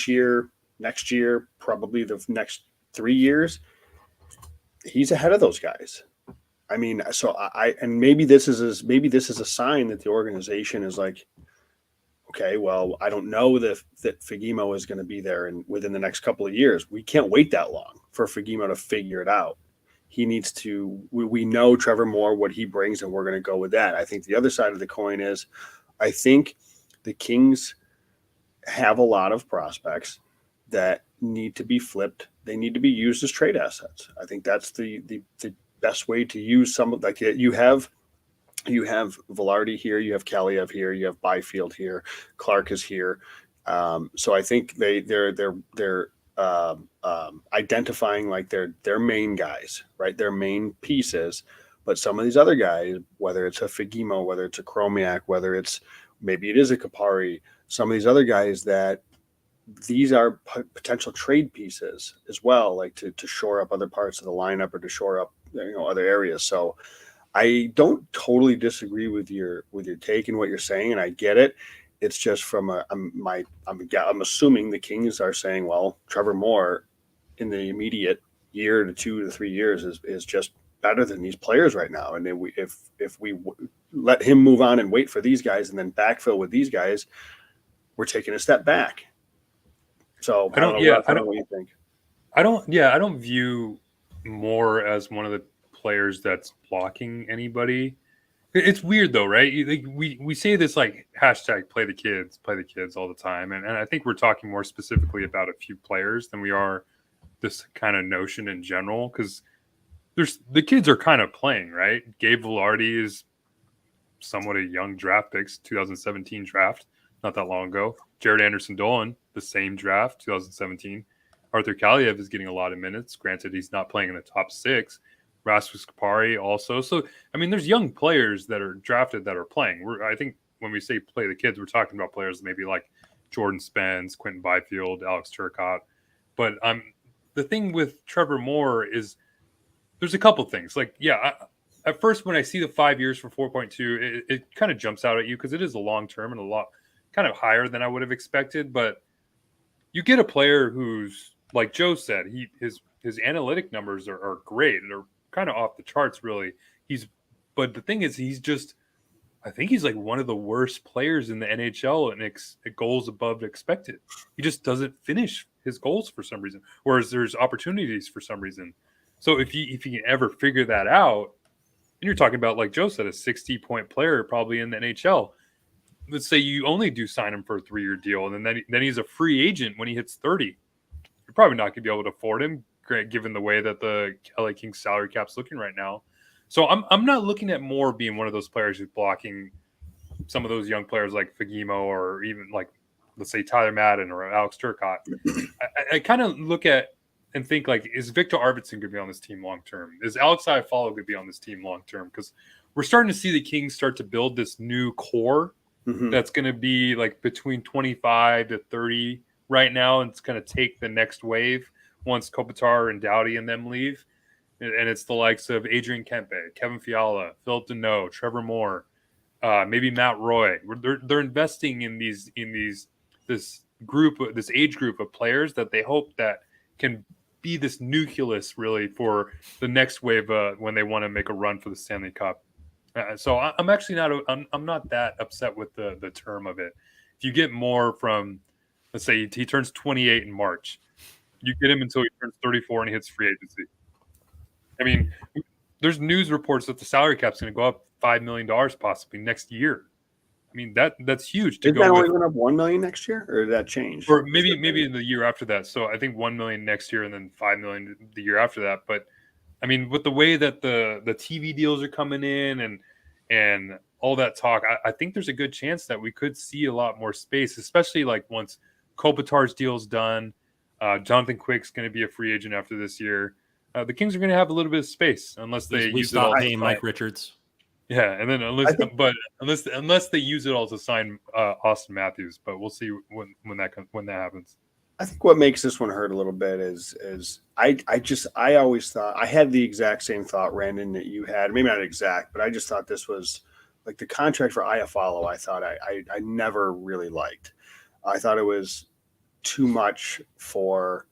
year, next year, probably the next 3 years, he's ahead of those guys. I mean, so maybe this is a sign that the organization is like, okay, well, I don't know that Fagimo is going to be there within the next couple of years. We can't wait that long for Fagimo to figure it out. He needs to. We know Trevor Moore, what he brings, and we're going to go with that. I think the other side of the coin is, I think the Kings have a lot of prospects that need to be flipped. They need to be used as trade assets. I think that's the best way to use some of, like, you have Vilardi here, you have Kaliev here, you have Byfield here, Clark is here. So I think they're identifying like their main guys, right? Their main pieces. But some of these other guys, whether it's a Fagimo, whether it's a Chromiak, whether it's maybe it is a Kapari, some of these other guys that these are potential trade pieces as well, like to shore up other parts of the lineup or to shore up other areas. So I don't totally disagree with your take and what you're saying, and I get it. It's just from I'm assuming the Kings are saying, well, Trevor Moore in the immediate year to 2 to 3 years is just better than these players right now, and then if we let him move on and wait for these guys and then backfill with these guys, we're taking a step back. So I don't know what you think. I don't view Moore as one of the players that's blocking anybody. It's weird though, right? We say this like hashtag play the kids all the time. And I think we're talking more specifically about a few players than we are this kind of notion in general. Because the kids are kind of playing, right? Gabe Vilardi is somewhat a young draft picks, 2017 draft, not that long ago. Jared Anderson-Dolan, the same draft, 2017. Arthur Kaliev is getting a lot of minutes. Granted, he's not playing in the top 6. Rasmus Kapari also. So, I mean, there's young players that are drafted that are playing. I think when we say play the kids, we're talking about players maybe like Jordan Spence, Quentin Byfield, Alex Turcotte. But the thing with Trevor Moore is there's a couple things. Like, at first when I see the 5 years for 4.2, it kind of jumps out at you because it is a long term and a lot kind of higher than I would have expected. But you get a player who's, like Joe said, his analytic numbers are great. They're kind of off the charts, really. But the thing is, I think he's like one of the worst players in the NHL and goals above expected. He just doesn't finish his goals for some reason, whereas there's opportunities for some reason. So if you can ever figure that out, and you're talking about, like Joe said, a 60-point player probably in the NHL. Let's say you only do sign him for a 3-year deal, and then he's a free agent when he hits 30. You're probably not going to be able to afford him, given the way that the LA Kings salary cap's looking right now. So I'm not looking at Moore being one of those players who's blocking some of those young players like Fagemo or even like, let's say, Tyler Madden or Alex Turcotte. I kind of look at and think, like, is Victor Arvidsson going to be on this team long term? Is Alex Iafallo going to be on this team long term? Because we're starting to see the Kings start to build this new core that's going to be like between 25 to 30 right now, and it's going to take the next wave once Kopitar and Doughty and them leave. And it's the likes of Adrian Kempe, Kevin Fiala, Philip Deneau, Trevor Moore, maybe Matt Roy. They're investing in this age group of players that they hope that can be this nucleus really for the next wave when they want to make a run for the Stanley Cup. So I'm actually I'm not that upset with the term of it. If you get more from, let's say he turns 28 in March, you get him until he turns 34 and he hits free agency. I mean, there's news reports that the salary cap's going to go up $5 million possibly next year. I mean, that's huge. Did that only went up $1 million next year, or did that change? Or maybe in the year after that. So I think $1 million next year and then $5 million the year after that. But I mean, with the way that the TV deals are coming in and all that talk, I think there's a good chance that we could see a lot more space, especially like once Kopitar's deal's done. Jonathan Quick's going to be a free agent after this year. The Kings are going to have a little bit of space unless they use it all to paying Mike Richards. Yeah, and then unless they use it all to sign Austin Matthews, but we'll see when that happens. I think what makes this one hurt a little bit is I always thought, I had the exact same thought, Randon, that you had. Maybe not exact, but I just thought this was like the contract for Iafallo. I thought I never really liked. I thought it was too much for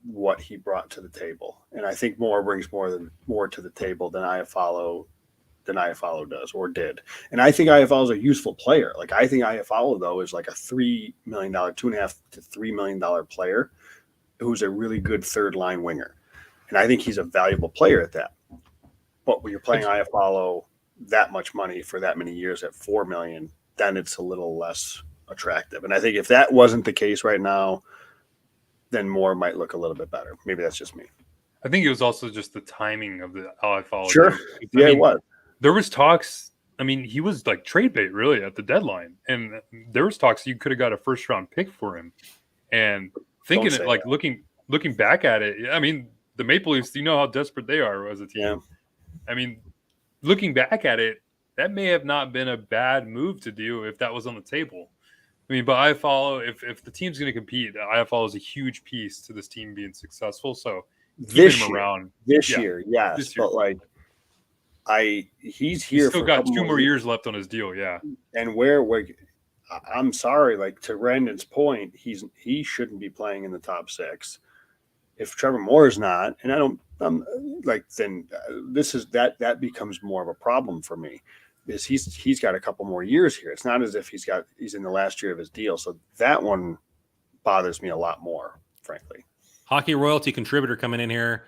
what he brought to the table, and I think Moore brings more to the table than Iafallo does or did. And I think Iafallo is a useful player. Like, I think Iafallo, though, is like a $3 million, $2.5 to $3 million player who's a really good third line winger. And I think he's a valuable player at that. But when you're playing Iafallo that much money for that many years at $4 million, then it's a little less attractive. And I think if that wasn't the case right now, then Moore might look a little bit better. Maybe that's just me. I think it was also just the timing of the Iafallo. Sure. It was. There was talks. I mean, he was like trade bait really at the deadline, and there was talks you could have got a first round pick for him. And thinking it, like looking back at it, I mean, the Maple Leafs, you know how desperate they are as a team. Yeah. I mean, looking back at it, that may have not been a bad move to do if that was on the table. I mean, but Iafallo, if the team's going to compete, Iafallo is a huge piece to this team being successful. So this him year, around this year, yes, this year. But like he's here. He's still got 2 more years left on his deal. Yeah, and I'm sorry, like to Brandon's point, he shouldn't be playing in the top 6. If Trevor Moore is not, and I don't, then this is that becomes more of a problem for me. Is he's got a couple more years here. It's not as if he's in the last year of his deal. So that one bothers me a lot more, frankly. Hockey royalty contributor coming in here.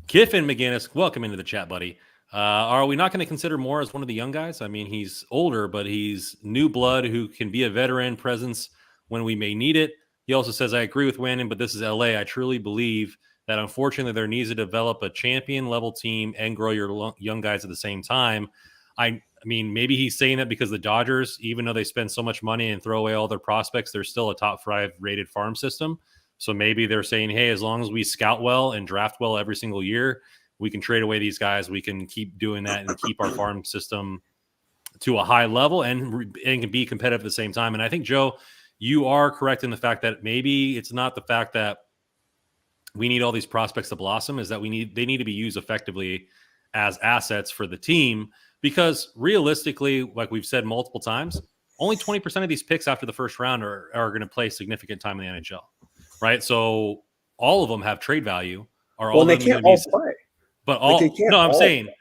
Kiffin McGinnis, welcome into the chat, buddy. Are we not going to consider Moore as one of the young guys? I mean, he's older, but he's new blood who can be a veteran presence when we may need it. He also says, I agree with Wandon, but this is LA. I truly believe that unfortunately there needs to develop a champion level team and grow your young guys at the same time. I mean, maybe he's saying that because the Dodgers, even though they spend so much money and throw away all their prospects, they're still a top 5 rated farm system. So maybe they're saying, hey, as long as we scout well and draft well every single year, we can trade away these guys. We can keep doing that and keep our farm system to a high level and can be competitive at the same time. And I think, Joe, you are correct in the fact that maybe it's not the fact that we need all these prospects to blossom, is that they need to be used effectively as assets for the team, because realistically, like we've said multiple times, only 20% of these picks after the first round are going to play significant time in the NHL, right? So all of them have trade value. Are all Well, they of them can't going to be? all play. But all Like, they can't no, I'm all saying, play.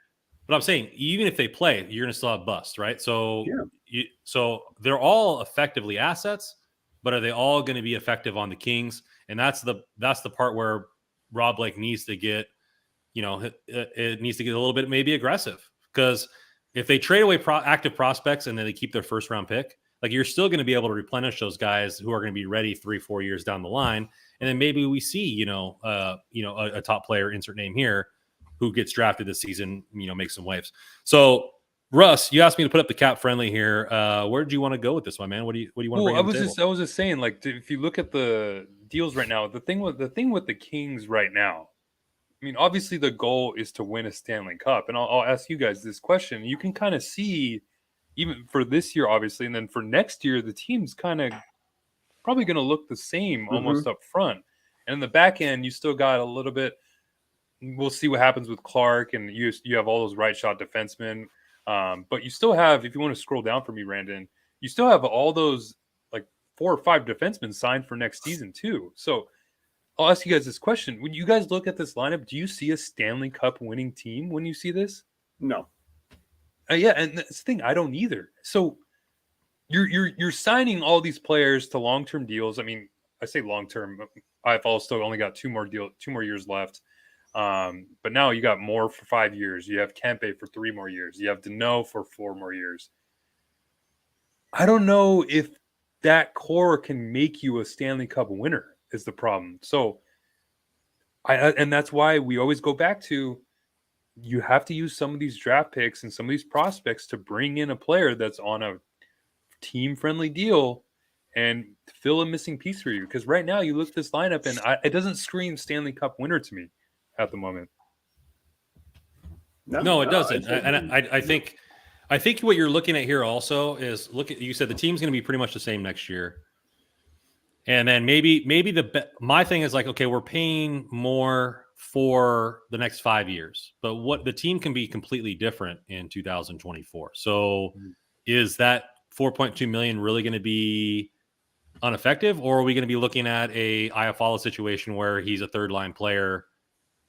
but I'm saying even if they play, you're going to still have bust, right? So Yeah. so they're all effectively assets, but are they all going to be effective on the Kings? And that's the part where Rob Blake needs to get, it needs to get a little bit maybe aggressive, because if they trade away active prospects and then they keep their first round pick, like, you're still going to be able to replenish those guys who are going to be ready 3-4 years down the line. And then maybe we see, a top player, insert name here, who gets drafted this season, make some waves. So Russ, you asked me to put up the cap friendly here. Where did you want to go with this one, man? What do you want to bring to the table? I was just saying, like, if you look at the deals right now, the thing with the Kings right now, I mean, obviously the goal is to win a Stanley Cup, and I'll ask you guys this question. You can kind of see, even for this year, obviously, and then for next year, the team's kind of probably going to look the same almost up front, and in the back end, you still got a little bit. We'll see what happens with Clark, and you have all those right shot defensemen, but you still have, if you want to scroll down for me, Brandon, you still have all those like 4 or 5 defensemen signed for next season too. So I'll ask you guys this question. When you guys look at this lineup, do you see a Stanley Cup winning team when you see this? No. Yeah, and that's the thing. I don't either. So you're signing all these players to long-term deals. I mean, I say long-term. IFL still only got 2 more years left. But now you got more for 5 years. You have Kempe for 3 more years. You have Deneau for 4 more years. I don't know if that core can make you a Stanley Cup winner, is the problem. So and that's why we always go back to, you have to use some of these draft picks and some of these prospects to bring in a player that's on a team-friendly deal and fill a missing piece for you. Because right now you look at this lineup and it doesn't scream Stanley Cup winner to me at the moment. No, it doesn't. I think what you're looking at here also is, you said the team's going to be pretty much the same next year. And then maybe my thing is like, okay, we're paying more for the next 5 years, but what the team can be completely different in 2024. So is that 4.2 million really going to be ineffective, or are we going to be looking at a Iafallo situation where he's a third line player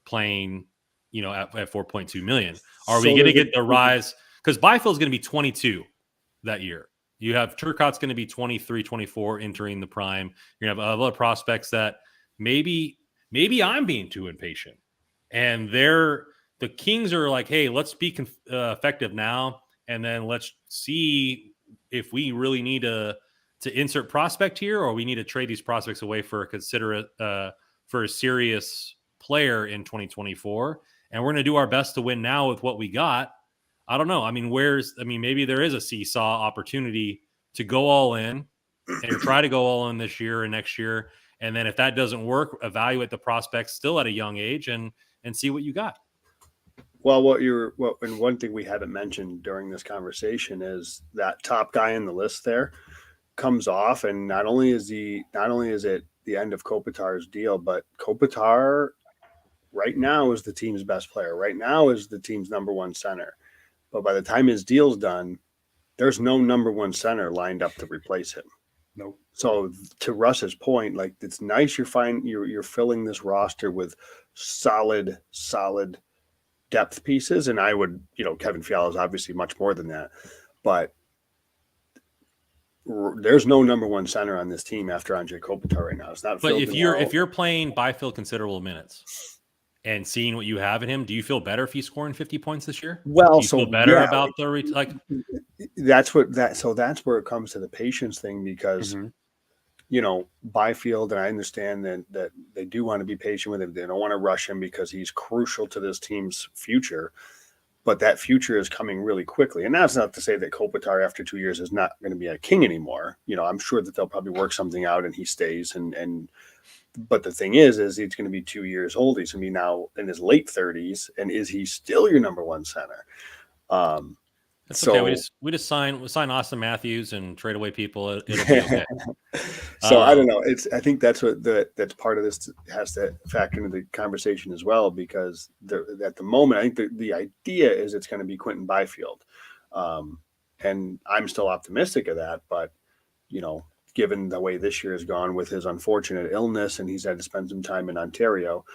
playing, at 4.2 million? Are we going to get the rise? Because Byfield's going to be 22 that year. You have Turcotte's going to be 23, 24 entering the prime. You're going to have other prospects that maybe I'm being too impatient. And the Kings are like, hey, let's be effective now. And then let's see if we really need to insert prospect here, or we need to trade these prospects away for a serious player in 2024. And we're going to do our best to win now with what we got. I don't know. I mean, maybe there is a seesaw opportunity to go all in and try to go all in this year and next year. And then if that doesn't work, evaluate the prospects still at a young age and see what you got. Well, and one thing we haven't mentioned during this conversation is that top guy in the list there comes off, and not only is it the end of Kopitar's deal, but Kopitar right now is the team's best player. Right now is the team's number 1 center. But by the time his deal's done, there's no number 1 center lined up to replace him. Nope. So to Russ's point, like, it's nice you're filling this roster with solid depth pieces, and I would, Kevin Fiala is obviously much more than that, but there's no number 1 center on this team after Andre Kopitar right now. It's not. But if you're playing Byfield considerable minutes and seeing what you have in him, do you feel better if he's scoring 50 points this year? Well, do you feel better about that's where it comes to the patience thing, because Byfield, and I understand that they do want to be patient with him. They don't want to rush him because he's crucial to this team's future. But that future is coming really quickly. And that's not to say that Kopitar after 2 years is not going to be a king anymore. I'm sure that they'll probably work something out and he stays. But the thing is he's going to be 2 years old. He's going to be now in his late 30s. And is he still your number 1 center? It's So okay. We just sign Austin Matthews and trade away people. It'll be okay. so I don't know. I think that's that's part of this has to factor into the conversation as well, because at the moment, I think the idea is it's going to be Quentin Byfield. And I'm still optimistic of that, but given the way this year has gone with his unfortunate illness and he's had to spend some time in Ontario,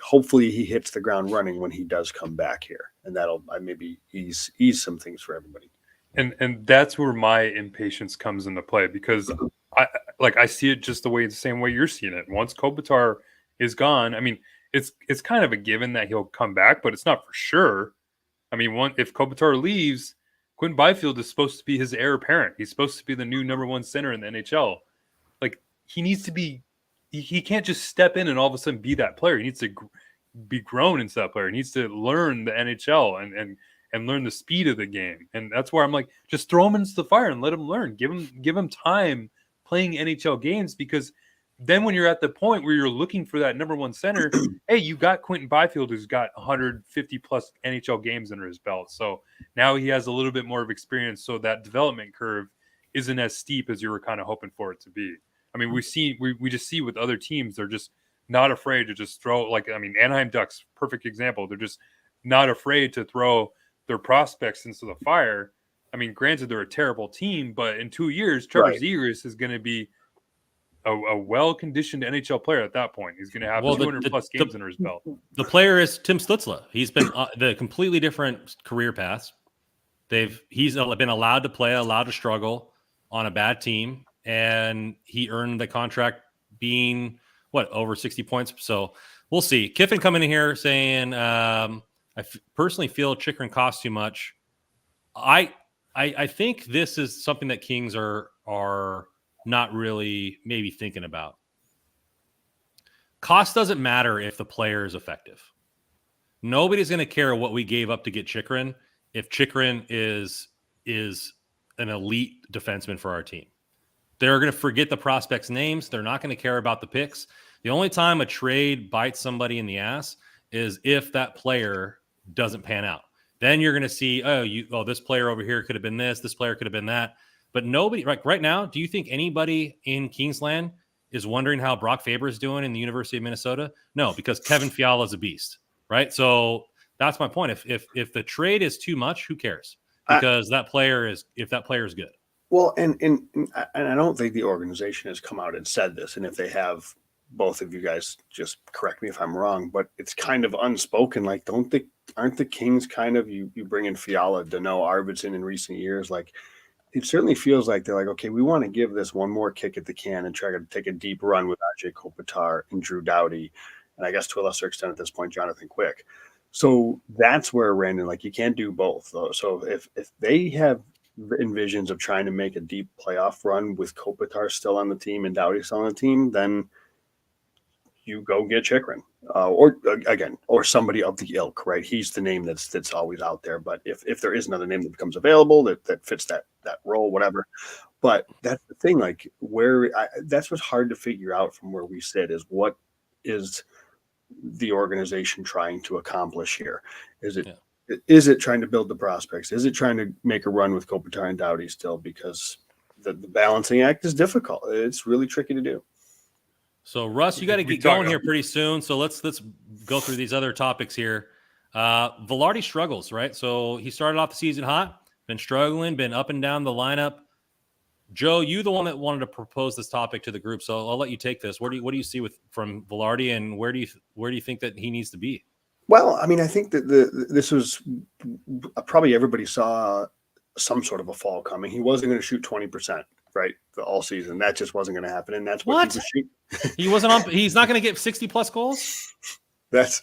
hopefully he hits the ground running when he does come back here, and that'll maybe ease some things for everybody. And that's where my impatience comes into play, because I see it just the same way you're seeing it. Once Kopitar is gone, I mean, it's kind of a given that he'll come back, but it's not for sure. I mean, if Kopitar leaves, Quentin Byfield is supposed to be his heir apparent. He's supposed to be the new number one center in the NHL. Like, he needs to be. He can't just step in and all of a sudden be that player. He needs to be grown into that player. He needs to learn the NHL and learn the speed of the game. And that's where I'm like, just throw him into the fire and let him learn. Give him time playing NHL games, because then when you're at the point where you're looking for that number one center, hey, you got Quentin Byfield, who's got 150 plus NHL games under his belt. So now he has a little bit more of experience. So that development curve isn't as steep as you were kind of hoping for it to be. I mean, we just see with other teams, they're just not afraid to just throw, Anaheim Ducks, perfect example. They're just not afraid to throw their prospects into the fire. I mean, granted, they're a terrible team, but in 2 years, Trevor Zegras is going to be a well-conditioned NHL player at that point. He's going to have 200 plus games under his belt. The player is Tim Stützle. He's been the completely different career paths. He's been allowed to play, allowed to struggle on a bad team, and he earned the contract being over 60 points. So we'll see. Kiffin coming in here saying, I personally feel Chychrun costs too much. I think this is something that Kings are not really maybe thinking about. Cost doesn't matter if the player is effective. Nobody's going to care what we gave up to get Chychrun if Chychrun is an elite defenseman for our team. They're going to forget the prospects' names. They're not going to care about the picks. The only time a trade bites somebody in the ass is if that player doesn't pan out. Then you're going to see, this player over here could have been this player could have been that. But nobody, right now, do you think anybody in Kingsland is wondering how Brock Faber is doing in the University of Minnesota? No, because Kevin Fiala is a beast, right? So that's my point. If the trade is too much, who cares? Because that player is good. Well, and I don't think the organization has come out and said this. And if they have, both of you guys just correct me if I'm wrong, but it's kind of unspoken. Like, aren't the Kings kind of, you bring in Fiala, Danault, Arvidsson in recent years, like, it certainly feels like they're like, okay, we want to give this one more kick at the can and try to take a deep run with Ajay Kopitar and Drew Doughty, and I guess to a lesser extent at this point, Jonathan Quick. So that's where Randon, like, you can't do both, though. So if they have envisions of trying to make a deep playoff run with Kopitar still on the team and Doughty still on the team, then you go get Chychrun, or somebody of the ilk, right? He's the name that's always out there. But if there is another name that becomes available that fits that role, whatever. But that's the thing, like, that's what's hard to figure out from where we sit, is what is the organization trying to accomplish here? Is it trying to build the prospects? Is it trying to make a run with Kopitar and Doughty still? Because the balancing act is difficult. It's really tricky to do. So, Russ, you got to get going here pretty soon. So let's go through these other topics here. Vilardi struggles, right? So he started off the season hot, been struggling, been up and down the lineup. Joe, you the one that wanted to propose this topic to the group, so I'll let you take this. What do you see from Vilardi, and where do you think that he needs to be? Well, I mean, I think that this was probably everybody saw some sort of a fall coming. He wasn't going to shoot 20%, right, all season. That just wasn't going to happen, and that's what he was shooting. He wasn't on. He's not going to get 60 plus goals. That's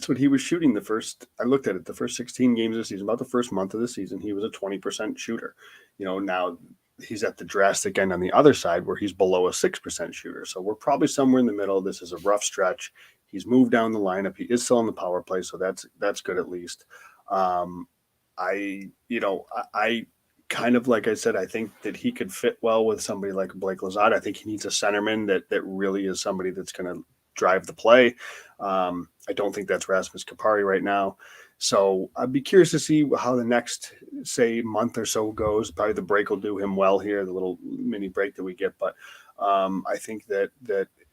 what he was shooting I looked at it, the first 16 games of the season, about the first month of the season, he was a 20% shooter. Now he's at the drastic end on the other side where he's below a 6% shooter. So we're probably somewhere in the middle. This is a rough stretch. He's moved down the lineup. He is still in the power play, so that's good at least. I kind of, like I said, I think that he could fit well with somebody like Blake Lizotte. I think he needs a centerman that really is somebody that's going to drive the play. I don't think that's Rasmus Kupari right now. So I'd be curious to see how the next, say, month or so goes. Probably the break will do him well here, the little mini break that we get. But I think that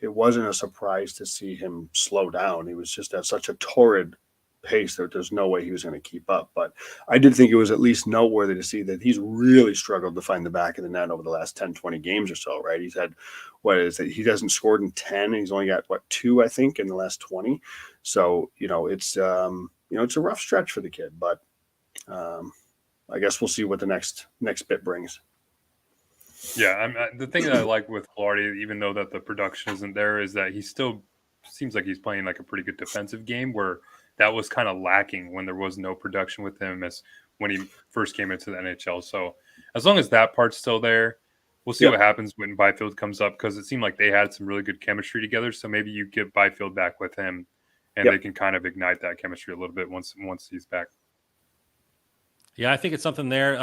it wasn't a surprise to see him slow down. He was just at such a torrid pace that there's no way he was going to keep up. But I did think it was at least noteworthy to see that he's really struggled to find the back of the net over the last 10, 20 games or so, right? He's had, what is it? He hasn't scored in 10, and he's only got, 2, I think, in the last 20. So, it's a rough stretch for the kid, but I guess we'll see what the next bit brings. Yeah, the thing that I like with Vilardi, even though that the production isn't there, is that he still seems like he's playing like a pretty good defensive game, where that was kind of lacking when there was no production with him as when he first came into the NHL. So as long as that part's still there, we'll see what happens when Byfield comes up, because it seemed like they had some really good chemistry together. So maybe you get Byfield back with him, and they can kind of ignite that chemistry a little bit once he's back. Yeah, I think it's something there.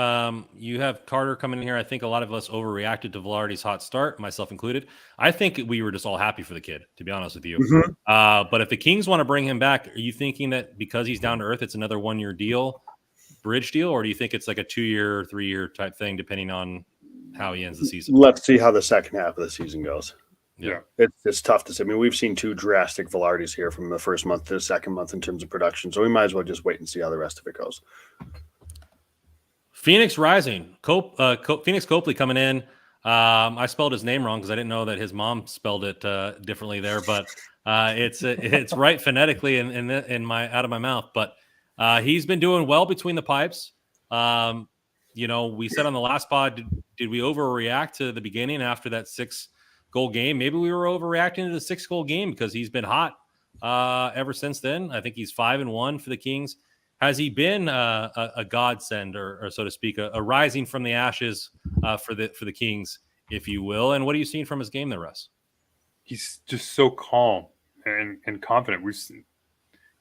You have Carter coming in here. I think a lot of us overreacted to Vilardi's hot start, myself included. I think we were just all happy for the kid, to be honest with you. But if the Kings want to bring him back, are you thinking that because he's down to earth, it's another 1-year deal, bridge deal, or do you think it's like a 2-year, 3-year type thing, depending on how he ends the season? Let's see how the second half of the season goes. Yeah. It's tough to say. I mean, we've seen 2 drastic Vilardis here from the first month to the second month in terms of production, so we might as well just wait and see how the rest of it goes. Phoenix Rising, Phoenix Copley coming in. I spelled his name wrong because I didn't know that his mom spelled it differently there, but it's right phonetically in my out of my mouth. But he's been doing well between the pipes. We said on the last pod, did we overreact to the beginning after that 6-goal game? Maybe we were overreacting to the 6-goal game because he's been hot ever since then. I think he's 5-1 for the Kings. Has he been a godsend, or so to speak, a rising from the ashes for the Kings, if you will? And what are you seeing from his game there, Russ? He's just so calm and confident. We've seen,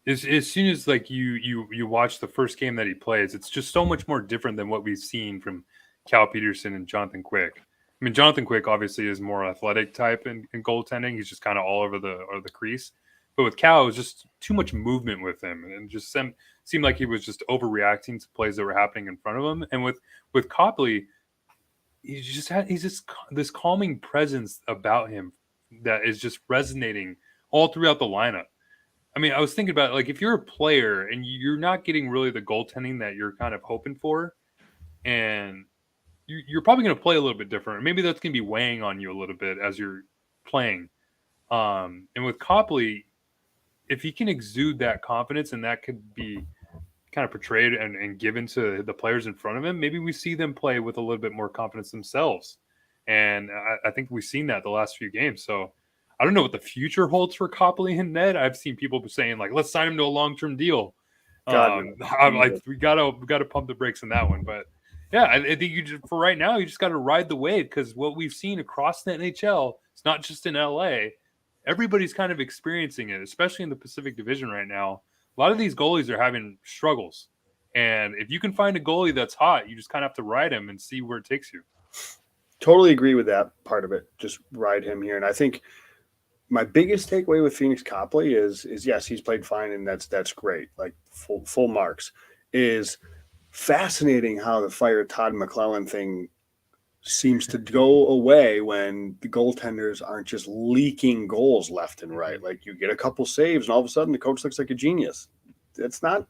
as soon as like you watch the first game that he plays, it's just so much more different than what we've seen from Cal Peterson and Jonathan Quick. I mean, Jonathan Quick obviously is more athletic type in goaltending. He's just kind of all over the crease. But with Cal, it was just too much movement with him, and just seemed like he was just overreacting to plays that were happening in front of him. And with Copley, he's just this calming presence about him that is just resonating all throughout the lineup. I mean, I was thinking about, like, if you're a player and you're not getting really the goaltending that you're kind of hoping for, and you're probably going to play a little bit different. Maybe that's going to be weighing on you a little bit as you're playing. And with Copley, if he can exude that confidence, and that could be kind of portrayed and given to the players in front of him, maybe we see them play with a little bit more confidence themselves. And I think we've seen that the last few games. So I don't know what the future holds for Copley and Ned. I've seen people saying, like, let's sign him to a long-term deal. I'm like, we gotta pump the brakes on that one. But yeah, I think for right now, you just got to ride the wave, because what we've seen across the NHL, it's not just in LA. Everybody's kind of experiencing it, especially in the Pacific Division right now. A lot of these goalies are having struggles. And if you can find a goalie that's hot, you just kind of have to ride him and see where it takes you. Totally agree with that part of it. Just ride him here. And I think my biggest takeaway with Phoenix Copley is yes, he's played fine, and that's great. Like full marks. Is fascinating how the fire Todd McClellan thing seems to go away when the goaltenders aren't just leaking goals left and right. Like, you get a couple saves and all of a sudden the coach looks like a genius. It's not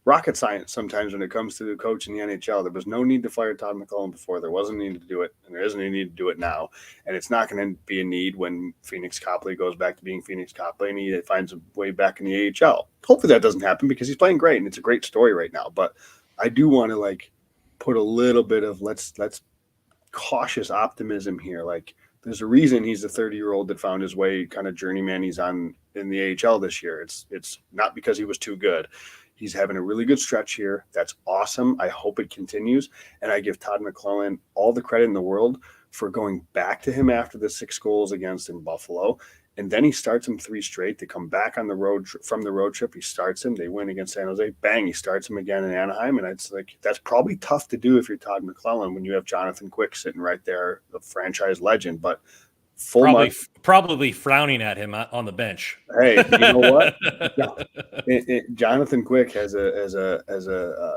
rocket science sometimes when it comes to the coach in the NHL. There was no need to fire Todd McClellan before. There wasn't a need to do it, and there isn't a need to do it now. And it's not going to be a need when Phoenix Copley goes back to being Phoenix Copley and he finds a way back in the AHL. Hopefully that doesn't happen, because he's playing great and it's a great story right now. But I do want to put a little bit of let's cautious optimism here. Like, there's a reason he's a 30-year-old that found his way, kind of journeyman he's on in the AHL this year. It's not because he was too good. He's having a really good stretch here. That's awesome. I hope it continues. And I give Todd McClellan all the credit in the world for going back to him after the 6 goals against in Buffalo. And then he starts him 3 straight. They come back on the road from the road trip. He starts him. They win against San Jose. Bang, he starts him again in Anaheim. And it's like, that's probably tough to do if you're Todd McClellan when you have Jonathan Quick sitting right there, the franchise legend. But full probably mark. probably frowning at him on the bench. Hey, you know what? Jonathan Quick has a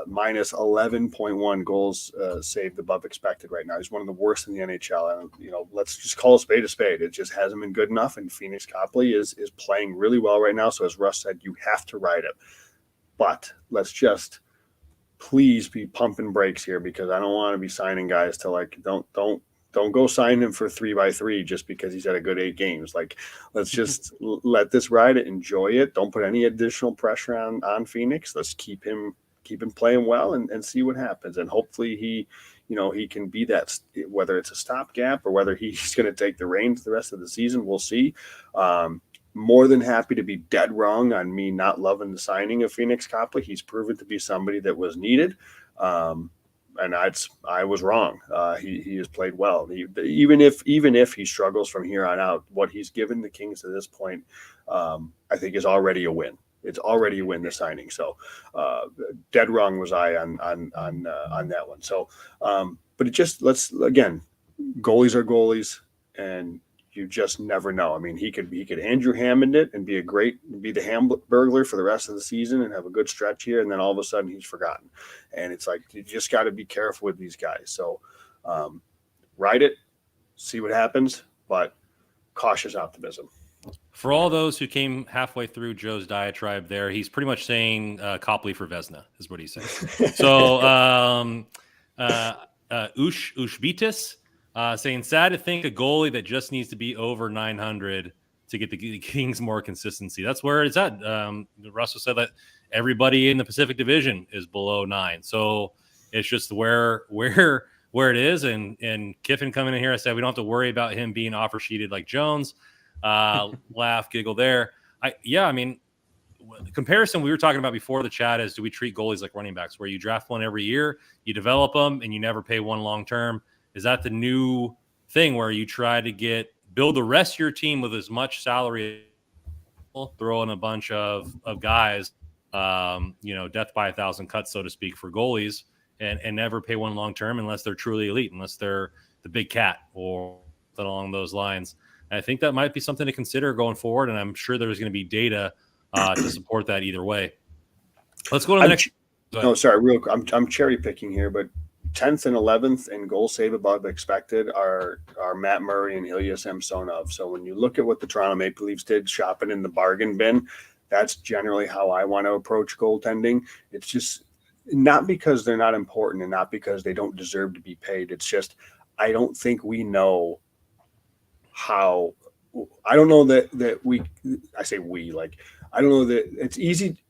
minus 11.1 goals saved above expected right now. He's one of the worst in the NHL. And let's just call a spade a spade. It just hasn't been good enough. And Phoenix Copley is playing really well right now. So as Russ said, you have to ride it. But let's just please be pumping brakes here, because I don't want to be signing guys to like don't go sign him for 3x3 just because he's had a good 8 games. Like, let's just let this ride it, enjoy it. Don't put any additional pressure on Phoenix. Let's keep him playing well and see what happens. And hopefully he can be that, whether it's a stopgap or whether he's going to take the reins the rest of the season. We'll see. More than happy to be dead wrong on me not loving the signing of Phoenix Copley. He's proven to be somebody that was needed. And I was wrong. He has played well. Even if he struggles from here on out, what he's given the Kings to this point, I think is already a win. It's already a win, the signing. So dead wrong was I on that one. So, but let's again, goalies are goalies, and you just never know. I mean, he could Andrew Hammond it and be the Hamburglar for the rest of the season and have a good stretch here, and then all of a sudden he's forgotten. And it's like, you just got to be careful with these guys. So ride it, see what happens, but cautious optimism. For all those who came halfway through Joe's diatribe there, he's pretty much saying Copley for Vezina is what he's saying. So Ushbitis saying, sad to think a goalie that just needs to be over 900 to get the Kings more consistency. That's where it's at. Russell said that everybody in the Pacific Division is below 9. So it's just where it is. And Kiffin coming in here, I said we don't have to worry about him being offer sheeted like Jones. Laugh, giggle there. I mean, the comparison we were talking about before the chat is, do we treat goalies like running backs, where you draft one every year, you develop them, and you never pay one long term? Is that the new thing where you try to build the rest of your team with as much salary, throw in a bunch of guys, death by 1,000 cuts, so to speak, for goalies, and never pay one long term unless they're truly elite, unless they're the big cat or along those lines? And I think that might be something to consider going forward, and I'm sure there's going to be data to support that either way. Let's go to the next. No, sorry, I'm cherry picking here, but 10th and 11th in goal save above expected are Matt Murray and Ilya Samsonov. So when you look at what the Toronto Maple Leafs did, shopping in the bargain bin, that's generally how I want to approach goaltending. It's just not because they're not important and not because they don't deserve to be paid. It's just, I don't think we know how. I don't know that we. I say we, like, I don't know that it's easy.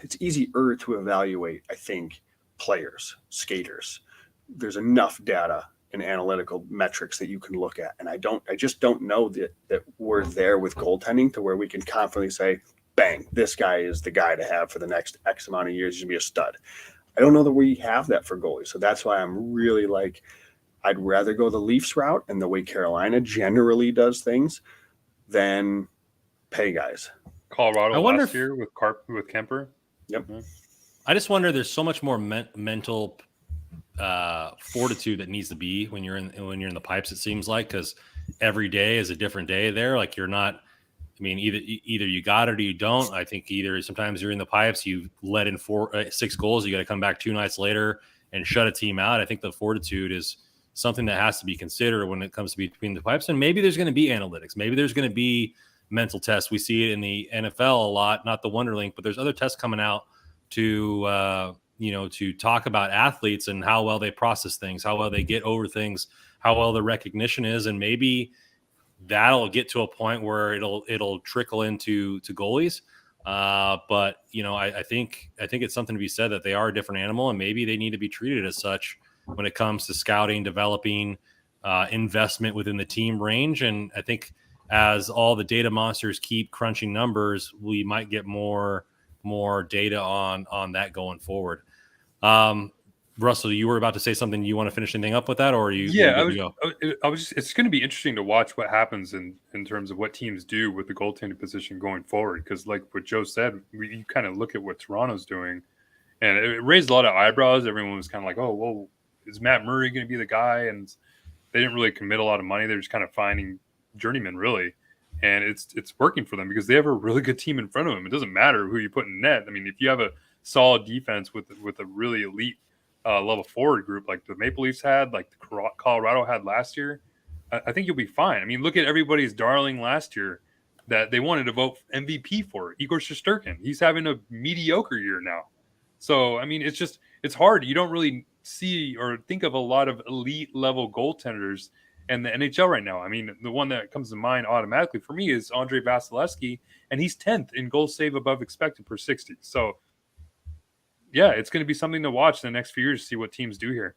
It's easier to evaluate, I think, players, skaters. There's enough data and analytical metrics that you can look at. And I just don't know that we're there with goaltending to where we can confidently say, bang, this guy is the guy to have for the next X amount of years. He's going to be a stud. I don't know that we have that for goalies. So that's why I'm really like, I'd rather go the Leafs route and the way Carolina generally does things than pay guys. Colorado last year with Kemper. Yep. Mm-hmm. I just wonder, there's so much more mental fortitude that needs to be when you're in the pipes, it seems like, because every day is a different day there. Like, you're not, I mean, either you got it or you don't. I think sometimes you're in the pipes, you let in 6 goals, you got to come back 2 nights later and shut a team out. I think the fortitude is something that has to be considered when it comes to between the pipes. And maybe there's going to be analytics. Maybe there's going to be mental tests. We see it in the NFL a lot, not the Wonderlink, but there's other tests coming out to talk about athletes and how well they process things, how well they get over things, how well the recognition is. And maybe that'll get to a point where it'll trickle into goalies. But I think it's something to be said that they are a different animal, and maybe they need to be treated as such when it comes to scouting, developing, investment within the team range. And I think as all the data monsters keep crunching numbers, we might get more data on that going forward. Russell, you were about to say something. You want to finish anything up with that, or are you? Yeah, it's going to be interesting to watch what happens in terms of what teams do with the goaltending position going forward. Because, like what Joe said, you kind of look at what Toronto's doing, and it raised a lot of eyebrows. Everyone was kind of like, "Oh, well, is Matt Murray going to be the guy?" And they didn't really commit a lot of money. They're just kind of finding journeyman, really. And it's working for them because they have a really good team in front of them. It doesn't matter who you put in net. I mean, if you have a solid defense with a really elite level forward group like the Maple Leafs had, like the Colorado had last year, I think you'll be fine. I mean, look at everybody's darling last year that they wanted to vote MVP for, Igor Shesterkin. He's having a mediocre year now. So, I mean, it's hard. You don't really see or think of a lot of elite level goaltenders in the NHL right now. I mean, the one that comes to mind automatically for me is Andre Vasilevsky, and he's 10th in goal save above expected per 60. So, yeah, it's going to be something to watch in the next few years to see what teams do here.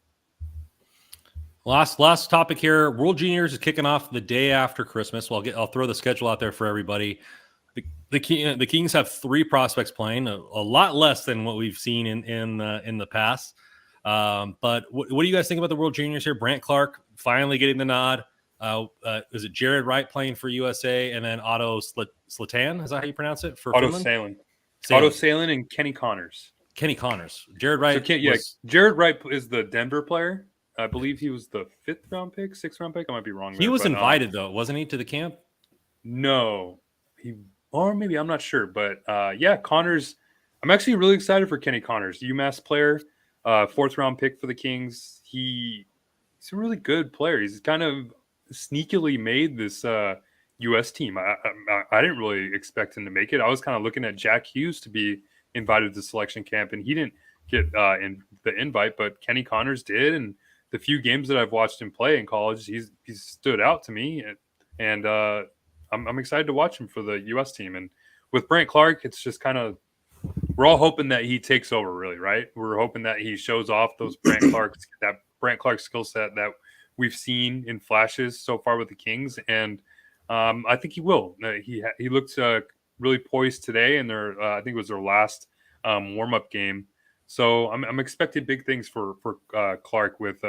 Last topic here. World Juniors is kicking off the day after Christmas. Well, I'll throw the schedule out there for everybody. The Kings have 3 prospects playing, a lot less than what we've seen in the past. But what do you guys think about the World Juniors here? Brant Clark finally getting the nod. Is it Jared Wright playing for USA, and then Otto Slatan? Is that how you pronounce it? For Otto Finland? Otto Salin and Kenny Connors. Jared Wright. So Jared Wright is the Denver player. I believe he was the 5th round pick, 6th round pick. I might be wrong. He was invited though, wasn't he, to the camp? No, or maybe, I'm not sure. But yeah, Connors. I'm actually really excited for Kenny Connors, UMass player, 4th round pick for the Kings. He's a really good player. He's kind of sneakily made this U.S. team. I didn't really expect him to make it. I was kind of looking at Jack Hughes to be invited to selection camp, and he didn't get in the invite, but Kenny Connors did. And the few games that I've watched him play in college, he's stood out to me, and I'm excited to watch him for the U.S. team. And with Brant Clark, it's just kind of, we're all hoping that he takes over, really, right? We're hoping that he shows off that Brant Clark skill set that we've seen in flashes so far with the Kings, and I think he will. He looked really poised today, and I think it was their last warm-up game. So I'm expecting big things for Clark with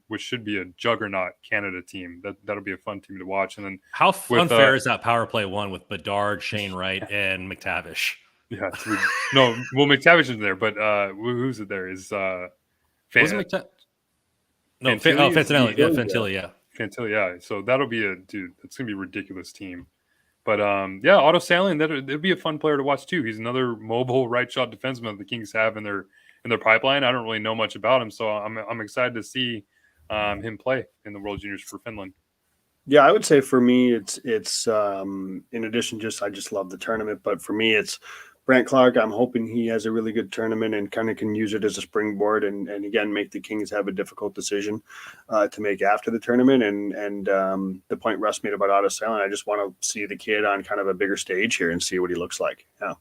which should be a juggernaut Canada team. That'll be a fun team to watch. And then how unfair is that power play one with Bedard, Shane Wright, and McTavish? Yeah, McTavish isn't there, but who's it there? Is wasn't McTavish? No, Fantilli. Yeah, Fantilli. Yeah, Fantilli. Yeah. So that'll be it's gonna be a ridiculous team. But yeah, Otto Salin, that'd be a fun player to watch too. He's another mobile right shot defenseman that the Kings have in their pipeline. I don't really know much about him, so I'm excited to see him play in the World Juniors for Finland. Yeah, I would say for me, it's in addition, I just love the tournament, but for me, it's Brant Clark. I'm hoping he has a really good tournament and kind of can use it as a springboard and again, make the Kings have a difficult decision to make after the tournament. And the point Russ made about Otto Salin, I just want to see the kid on kind of a bigger stage here and see what he looks like. Yeah.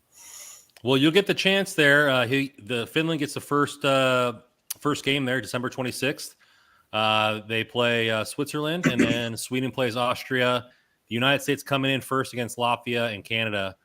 Well, you'll get the chance there. The Finland gets the first game there, December 26th. They play Switzerland, and then Sweden plays Austria. The United States coming in first against Latvia, and Canada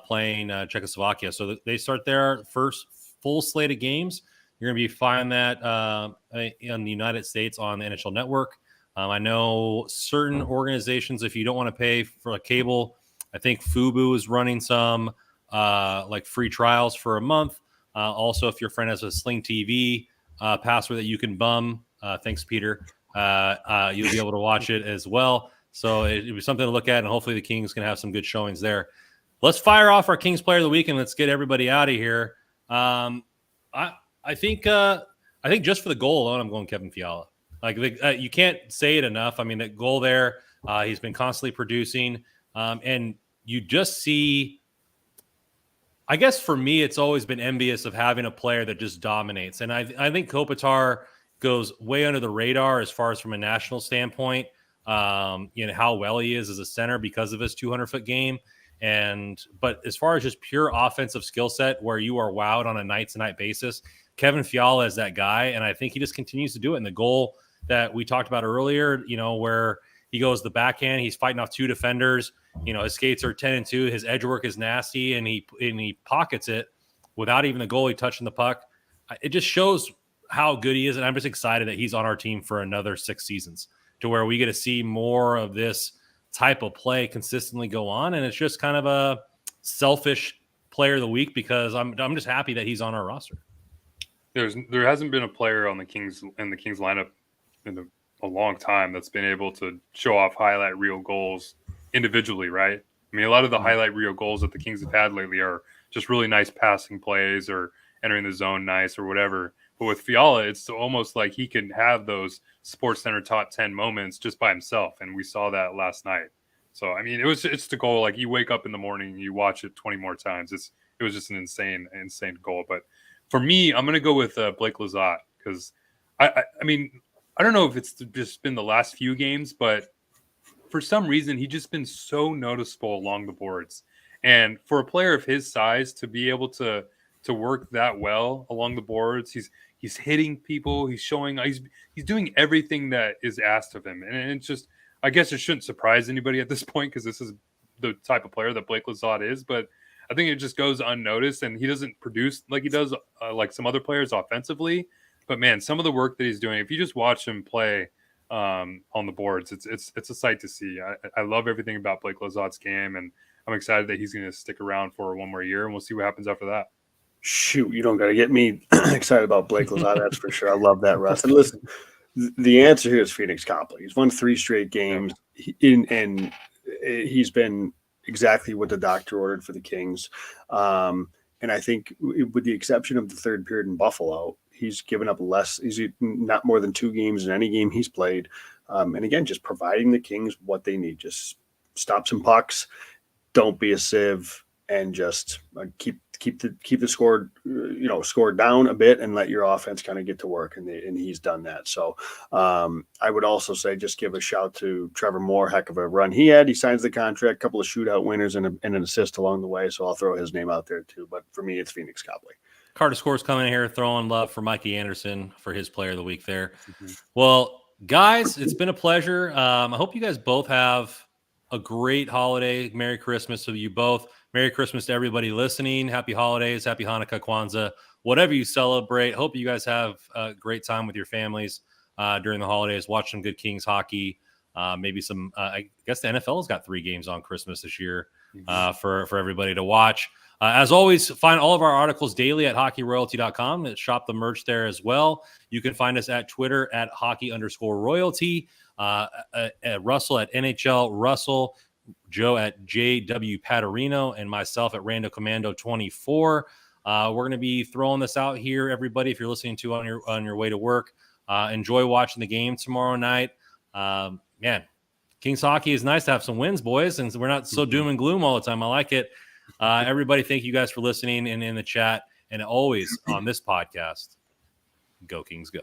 playing Czechoslovakia. So they start their first full slate of games. You're going to be finding that in the United States on the NHL Network. I know certain organizations, if you don't want to pay for a cable, I think Fubo is running some like free trials for a month. Also, if your friend has a Sling TV password that you can bum, thanks, Peter, you'll be able to watch it as well. So it was something to look at, and hopefully the Kings can have some good showings there. Let's fire off our Kings Player of the Week, and let's get everybody out of here. I think just for the goal alone, I'm going Kevin Fiala. Like you can't say it enough. I mean, that goal there, he's been constantly producing, and you just see. I guess for me, it's always been envious of having a player that just dominates, and I think Kopitar goes way under the radar as far as from a national standpoint. How well he is as a center because of his 200-foot game. But as far as just pure offensive skill set where you are wowed on a night-to-night basis, Kevin Fiala is that guy, and I think he just continues to do it. And the goal that we talked about earlier, where he goes the backhand, he's fighting off 2 defenders. His skates are 10-2, his edge work is nasty, and he pockets it without even the goalie touching the puck. It just shows how good he is, and I'm just excited that he's on our team for another 6 seasons, to where we get to see more of this type of play consistently go on. And it's just kind of a selfish player of the week because I'm just happy that he's on our roster. There hasn't been a player on the Kings lineup in the a long time that's been able to show off highlight reel goals individually, right? I mean, a lot of the highlight reel goals that the Kings have had lately are just really nice passing plays or entering the zone nice or whatever. But with Fiala, it's almost like he can have those Sports Center top 10 moments just by himself, and we saw that last night. So I mean, it's the goal. Like, you wake up in the morning and you watch it 20 more times. It was just an insane goal. But for me, I'm gonna go with Blake Lizotte, because I mean, I don't know if it's just been the last few games, but for some reason he's just been so noticeable along the boards. And for a player of his size to be able to work that well along the boards, he's hitting people, he's showing, he's doing everything that is asked of him. And it's just, I guess it shouldn't surprise anybody at this point, because this is the type of player that Blake Lizotte is. But I think it just goes unnoticed, and he doesn't produce like he does like some other players offensively. But man, some of the work that he's doing, if you just watch him play on the boards, it's a sight to see. I love everything about Blake Lizotte's game, and I'm excited that he's going to stick around for one more year, and we'll see what happens after that. Shoot, you don't got to get me excited about Blake Lizotte, that's for sure. I love that, Russ. And listen, the answer here is Phoenix Copley. He's won 3 straight games, and he's been exactly what the doctor ordered for the Kings. And I think, with the exception of the third period in Buffalo, he's given up less. He's not more than 2 games in any game he's played. And again, just providing the Kings what they need. Just stop some pucks, don't be a sieve, and just keep the score down a bit, and let your offense kind of get to work. And he's done that. So I would also say, just give a shout to Trevor Moore. Heck of a run he had. He signs the contract, a couple of shootout winners, and an assist along the way. So I'll throw his name out there too. But for me, it's Phoenix Copley. Carter Scores coming in here throwing love for Mikey Anderson for his player of the week there. Well, guys, it's been a pleasure. I hope you guys both have a great holiday. Merry Christmas to you both. Merry Christmas to everybody listening. Happy holidays. Happy Hanukkah, Kwanzaa, whatever you celebrate. Hope you guys have a great time with your families during the holidays. Watch some good Kings hockey. Maybe some, I guess the NFL has got 3 games on Christmas this year for everybody to watch. As always, find all of our articles daily at hockeyroyalty.com. Shop the merch there as well. You can find us at Twitter at hockey_royalty, Russell at NHL Russell, Joe at JW Paterino, and myself at Rando Commando 24. We're going to be throwing this out here, everybody. If you're listening to on your way to work, enjoy watching the game tomorrow night. Man, Kings hockey is nice to have some wins, boys, and we're not so doom and gloom all the time. I like it. Everybody, thank you guys for listening and in the chat, and always on this podcast, go Kings go.